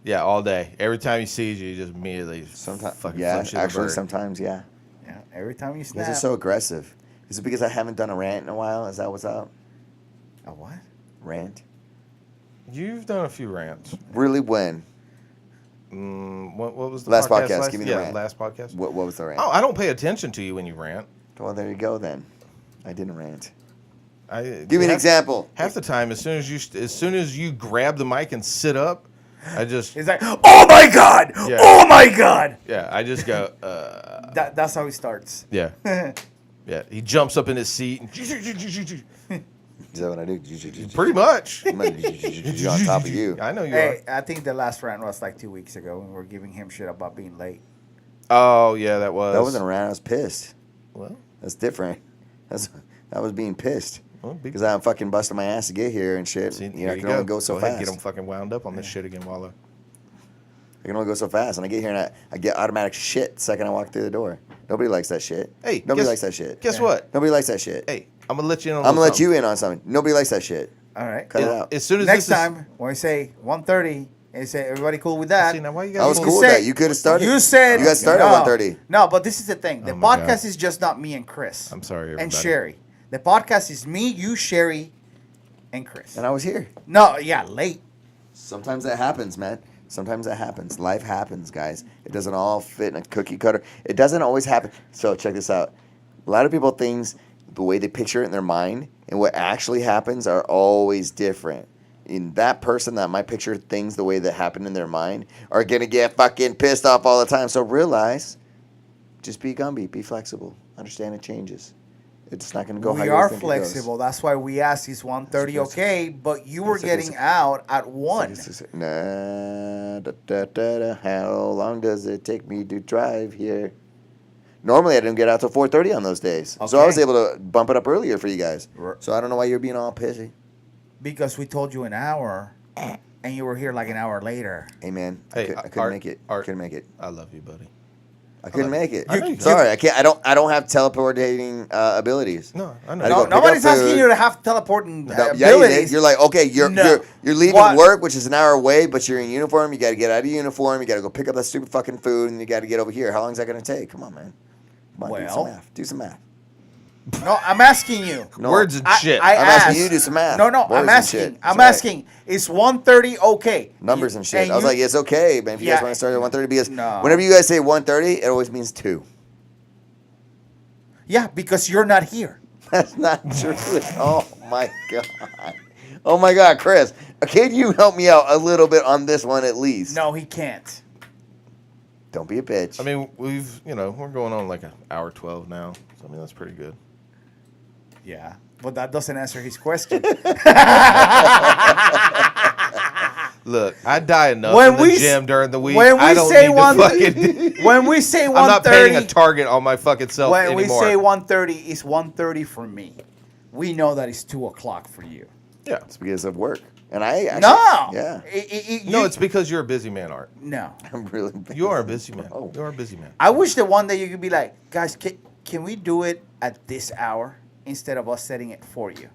Yeah, all day. Every time he sees you, he just immediately Sometimes, fucking yeah, flips you the actually, bird. sometimes, yeah. Yeah. Every time you You snap. guys are so aggressive. Is it because I haven't done a rant in a while? Is that what's up? A what? Rant? You've done a few rants. Really? When? What was the Last podcast? podcast, give me the yeah, rant. last podcast. What was the rant? Oh, I don't pay attention to you when you rant. Well, there you go then. I didn't rant. Give Give me an example. Half the time, as soon as you grab the mic and sit up, I just It's like, oh my God! Yeah. Oh my God! I just go That's how he starts. yeah. He jumps up in his seat and Is that what I do? pretty much. I'm on top of you. I know you Hey, I think the last rant was like 2 weeks ago when we were giving him shit about being late. are. Oh yeah, that was. That wasn't a rant. I was pissed. Well, That's different. That was being pissed. well, Because I'm fucking busting my ass to get here and shit. see, You know, here I you can only go. go so Go ahead, fast. get him fucking wound up on this shit again, Wallow. I can only go so fast. And I get here and I get automatic shit the second I walk through the door. Nobody likes that shit. Hey, Nobody likes that shit. Guess what? Nobody likes that shit. Hey, I'm gonna let you in on. I'm a going to little let you in on something. Nobody likes that shit. All right. Cut it out. As soon as Next this time, when we say 1:30, and you say, everybody cool with that? See, now why you I was guys cool with that. You could have started. You said You guys started no. at 1:30. No, but this is the thing. The Oh my God. podcast is just not me and Chris. I'm sorry, And everybody. Sherry. The podcast is me, you, Sherry, and Chris. And I was here. No, yeah, late. Sometimes that happens, man. Sometimes that happens. Life happens, guys. It doesn't all fit in a cookie cutter. It doesn't always happen. So check this out. A lot of people things the way they picture it in their mind and what actually happens are always different. In that person that might picture things the way that happen in their mind are gonna get fucking pissed off all the time. So realize, just be Gumby, be flexible. Understand it changes. It's not gonna go how We you are think it goes. flexible. That's why we asked, is 1:30 okay? But you were It's a- getting out at 1. Nah, da, da, da, da. How long does it take me to drive here? Normally, I didn't get out till 4:30 on those days, so I was Okay. able to bump it up earlier for you guys. Right. So I don't know why you're being all pissy. Because we told you an hour, and you were here like an hour later. Hey man, Hey, I couldn't Art- make it. Art. Couldn't make it. I love you, buddy. I couldn't make it. I know you Sorry, I can't. I don't have teleporting abilities. No, I know. I gotta No, go pick nobody's up asking food. you to have teleporting No, yeah, you abilities. did. You're like, okay, you're No. you're leaving What? work, which is an hour away, but you're in uniform. You got to get out of uniform. You got to go pick up that stupid fucking food, and you got to get over here. How long is that going to take? Come on, man. Come on, do some Well. math. Do some math. No, I'm asking you. No. Words and shit. I I'm asking asked- you to do some math. No, Words I'm and asking. shit. I'm That's right. asking. Is 1:30 okay? Numbers and shit. I was you- like, it's okay, man. If you Yeah. guys want to start at 1:30, because No. whenever you guys say 1:30, it always means 2. Yeah, because you're not here. That's not true. Oh my god. Oh my god, Chris. Can you help me out a little bit on this one at least? No, he can't. Don't be a bitch. I mean, we're going on like an hour 12 now. So I mean, that's pretty good. Yeah, but that doesn't answer his question. Look, I die enough When in the we s- gym during the week. when we I don't say need one- to fucking. When we say I'm not 1:30, painting a target on my fucking self when anymore. we say 1:30, it's 1:30 for me. We know that it's 2 o'clock for you. yeah. It's because of work. And I actually, No. Yeah. No, it's because you're a busy man, Art. no. I'm really busy. You are a busy man. Oh. You are a busy man. I wish the one day you could be like, guys, can we do it at this hour instead of us setting it for you?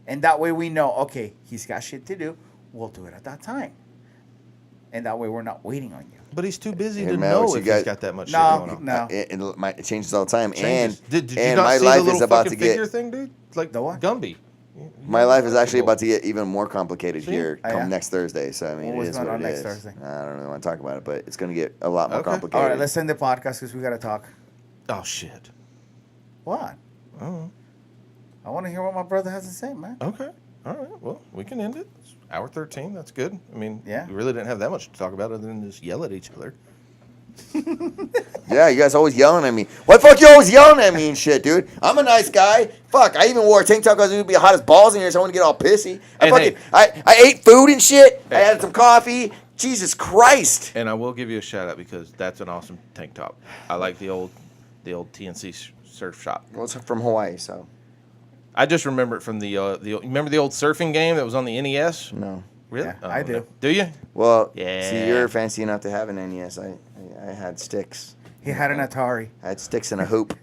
And that way we know, okay, he's got shit to do. We'll do it at that time. and that way we're not waiting on you. But he's too busy Hey, to man, know what you if got- he's got that much No, shit going on. no. It changes all the time. Changes. And Did you and not my see life the little is about fucking to get figure thing, dude? Like The what? Gumby. my life is actually about to get even more complicated See? here Oh, come yeah? next Thursday. So I mean, What was it is going what on it next is. Thursday? I don't really want to talk about it, but it's going to get a lot more Okay. complicated. All right, let's end the podcast because we got to talk. Oh shit. What? Oh. I want to hear what my brother has to say, man. Okay. All right. Well, we can end it. It's hour 13. That's good. I mean, Yeah. we really didn't have that much to talk about other than just yell at each other. Yeah, you guys always yelling at me. Why the fuck you always yelling at me and shit, dude? I'm a nice guy. Fuck, I even wore a tank top because it would be hot as balls in here, so I wouldn't get all pissy. And I ate food and shit. I had some coffee. Jesus Christ. And I will give you a shout out because that's an awesome tank top. I like the old TNC surf shop. Well, it's from Hawaii, so I just remember it from remember the old surfing game that was on the NES? no. Really? Yeah, I do. no. Do you? Well, Yeah. see, you're fancy enough to have an NES. I had sticks. He had an Atari. I had sticks and a hoop.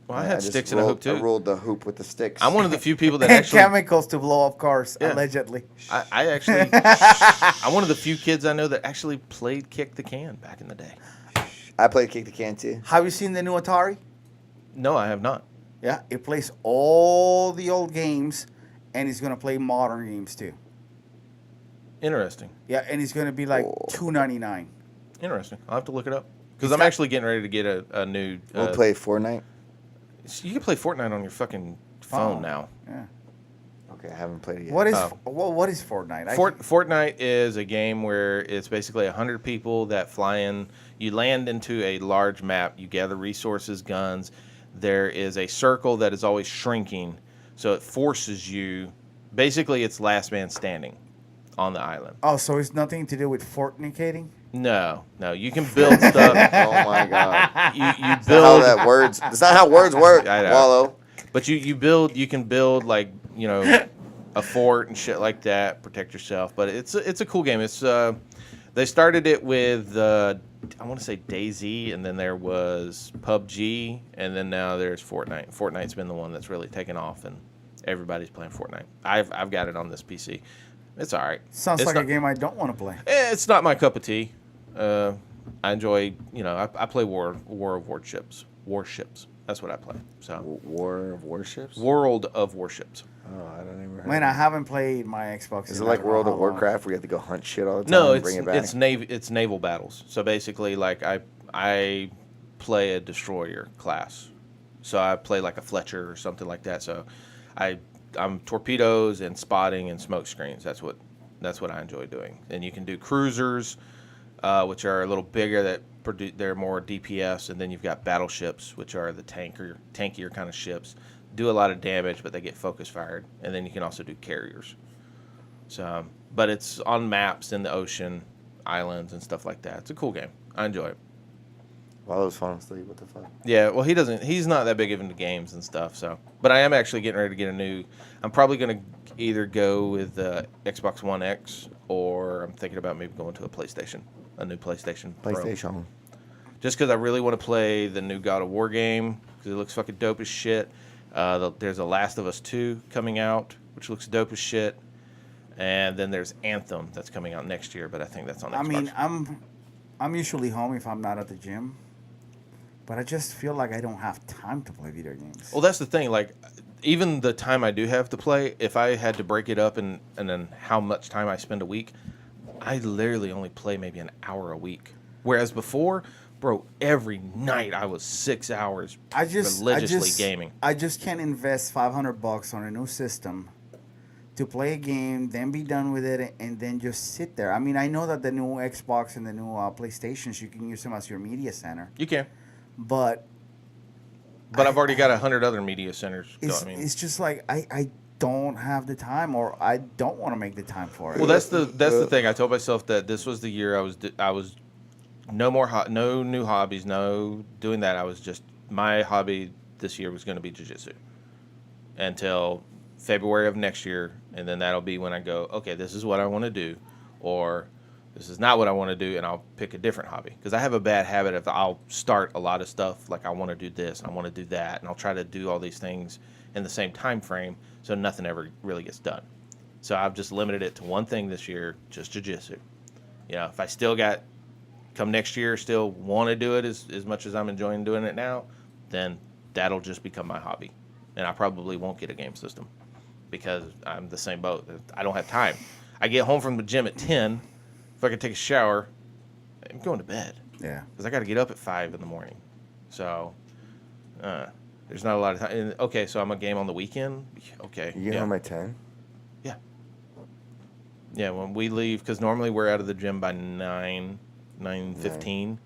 Well, I had just sticks and a hoop I too. rolled the hoop with the sticks. I'm one of the few people that And actually. chemicals to blow up cars, Yeah. allegedly. I actually. I'm one of the few kids I know that actually played kick the can back in the day. I played kick the can too. Have you seen the new Atari? No, I have not. Yeah, it plays all the old games, and it's gonna play modern games too. Interesting. Yeah, and it's gonna be like Oh. $2.99. Interesting. I'll have to look it up because I'm actually getting ready to get a new. We'll play Fortnite. You can play Fortnite on your fucking phone now. Yeah. Okay, I haven't played it yet. What is Oh. what is Fortnite? Fortnite is a game where it's basically 100 people that fly in. You land into a large map. You gather resources, guns. There is a circle that is always shrinking, so it forces you. Basically, it's last man standing on the island. Oh, so it's nothing to do with fornicating? No, you can build stuff. Oh my god. You That's not how build, that words. That's not how words work. I know. Wallow. but you build. You can build like a fort and shit like that. Protect yourself. But it's a cool game. It's they started it with I want to say DayZ, and then there was PUBG, and then now there's Fortnite. Fortnite's been the one that's really taken off, and everybody's playing Fortnite. I've got it on this PC. It's all right. Sounds It's like not, a game I don't want to play. It's not my cup of tea. I enjoy, I play War of Warships. Warships. That's what I play. So War of Warships? World of Warships. Oh, I don't even. Man, I haven't played my Xbox. Is in it like I don't know World how of long. Warcraft where you have to go hunt shit all the time No, and bring it back? it's naval battles. So basically, like I play a destroyer class. So I play like a Fletcher or something like that. So I'm torpedoes and spotting and smoke screens. That's what I enjoy doing. And you can do cruisers, which are a little bigger they're more DPS, and then you've got battleships, which are the tankier kind of ships. Do a lot of damage, but they get focus fired. And then you can also do carriers. So, but it's on maps in the ocean, islands, and stuff like that. It's a cool game. I enjoy it. Wallow's falling asleep. What the fuck? Yeah, well, he's not that big into games and stuff. So, but I am actually getting ready to get I'm probably going to either go with Xbox One X, or I'm thinking about maybe going to a new PlayStation Pro. PlayStation. Just because I really want to play the new God of War game, because it looks fucking dope as shit. There's a Last of Us 2 coming out, which looks dope as shit. And then there's Anthem that's coming out next year, but I think that's on Xbox. I mean, I'm usually home if I'm not at the gym, but I just feel like I don't have time to play video games. Well, that's the thing. Like, even the time I do have to play, if I had to break it up and then how much time I spend a week, I literally only play maybe an hour a week. Whereas before, bro, every night I was 6 hours religiously gaming. I just can't invest $500 on a new system to play a game, then be done with it, and then just sit there. I mean, I know that the new Xbox and the new PlayStations, you can use them as your media center, You can. but But I've already got 100 other media centers. it's just like I don't have the time, or I don't want to make the time for it. Well, that's the thing. I told myself that this was the year I was no more no new hobbies, no doing that. I was just my hobby this year was going to be jiu-jitsu until February of next year, and then that'll be when I go, okay, this is what I want to do, or this is not what I want to do, and I'll pick a different hobby. Because I have a bad habit of I'll start a lot of stuff, like I want to do this, and I want to do that, and I'll try to do all these things in the same time frame, so nothing ever really gets done. So I've just limited it to one thing this year, just jiu-jitsu. You know, if I still got come next year, still want to do it as much as I'm enjoying doing it now, then that'll just become my hobby. And I probably won't get a game system because I'm the same boat. I don't have time. I get home from the gym at 10. If I could take a shower, I'm going to bed. Yeah. Because I got to get up at 5 in the morning. So there's not a lot of time. And, okay, so I'm a game on the weekend. Okay. You get home at 10? Yeah. Yeah, when we leave, because normally we're out of the gym by 9:15.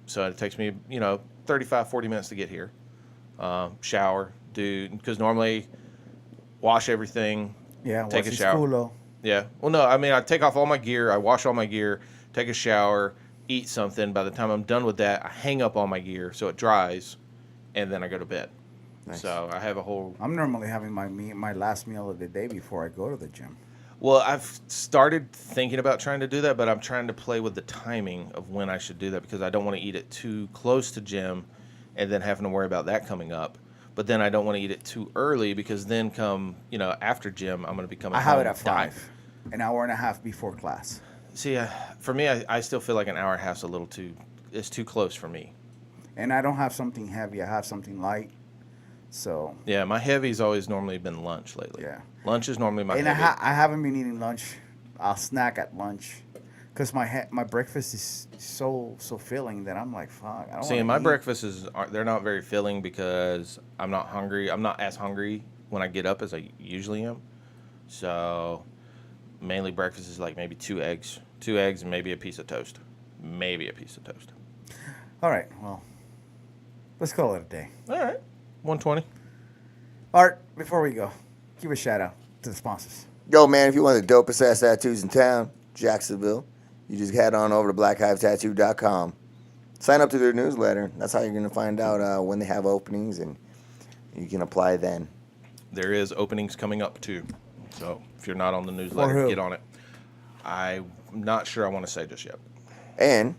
So it takes me, 35, 40 minutes to get here. Shower, because normally wash everything. Yeah. Take a what's shower. culo? Yeah. Well, no, I mean, I take off all my gear, I wash all my gear, take a shower, eat something. By the time I'm done with that, I hang up all my gear so it dries, and then I go to bed. Nice. So I have a whole. I'm normally having my last meal of the day before I go to the gym. Well, I've started thinking about trying to do that, but I'm trying to play with the timing of when I should do that because I don't want to eat it too close to gym and then having to worry about that coming up. But then I don't want to eat it too early because then after gym, I'm going to be coming I have home it at dying. 5, an hour and a half before class. See, for me, I still feel like an hour and a half's a little it's too close for me. And I don't have something heavy. I have something light. So. Yeah, my heavy's always normally been lunch lately. Yeah. Lunch is normally my And heavy. I haven't been eating lunch. I'll snack at lunch, because my breakfast is so filling that I'm like, fuck. I don't See, wanna and my eat. breakfasts they're not very filling because I'm not hungry. I'm not as hungry when I get up as I usually am. So mainly breakfast is like maybe 2 eggs and maybe a piece of toast. All right, well, let's call it a day. All right, 120. Art, before we go, give a shout out to the sponsors. Yo, man, if you want the dopest ass tattoos in town, Jacksonville, you just head on over to blackhivetattoo.com. Sign up to their newsletter. That's how you're going to find out when they have openings, and you can apply then. There is openings coming up too. So if you're not on the For newsletter, who? get on it. I'm not sure I want to say just yet. And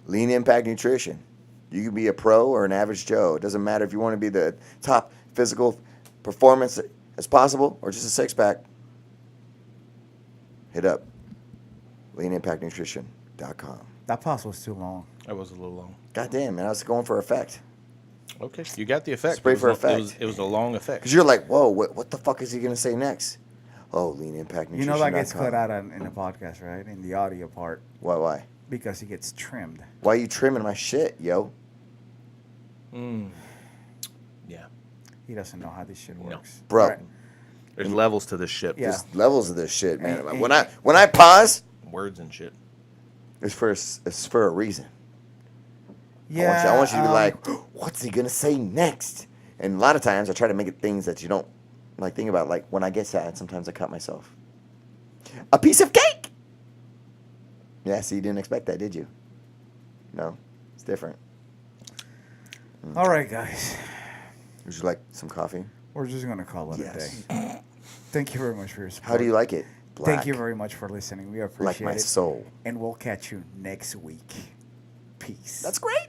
Lean Impact Nutrition. You can be a pro or an average Joe. It doesn't matter if you want to be the top physical performance as possible or just a six-pack. Hit up leanimpactnutrition.com. That pause was too long. That was a little long. God damn, man, I was going for effect. Okay, you got the effect. Spray It was for a- effect. It was a long effect. Because you're like, whoa, what the fuck is he going to say next? Oh, Lean Impact Nutrition. You know that gets cut out in the podcast, right? In the audio part, Why? because it gets trimmed. Why you trimming my shit, yo? Yeah. He doesn't know how this shit works. Bro. All right. There's levels to this shit. Yeah. There's levels of this shit, man. And- When I pause, Words and shit. it's for a reason. Yeah. I want you to be like, what's he gonna say next? And a lot of times I try to make it things that you don't like think about. Like when I get sad, sometimes I cut myself. A piece of cake. Yeah, so you didn't expect that, did you? No, it's different. all right, guys. Would you like some coffee? We're just gonna call it Yes. a day. Thank you very much for your support. How do you like it? Black. Thank you very much for listening. We Like appreciate my it. soul. And we'll catch you next week. Peace. That's great.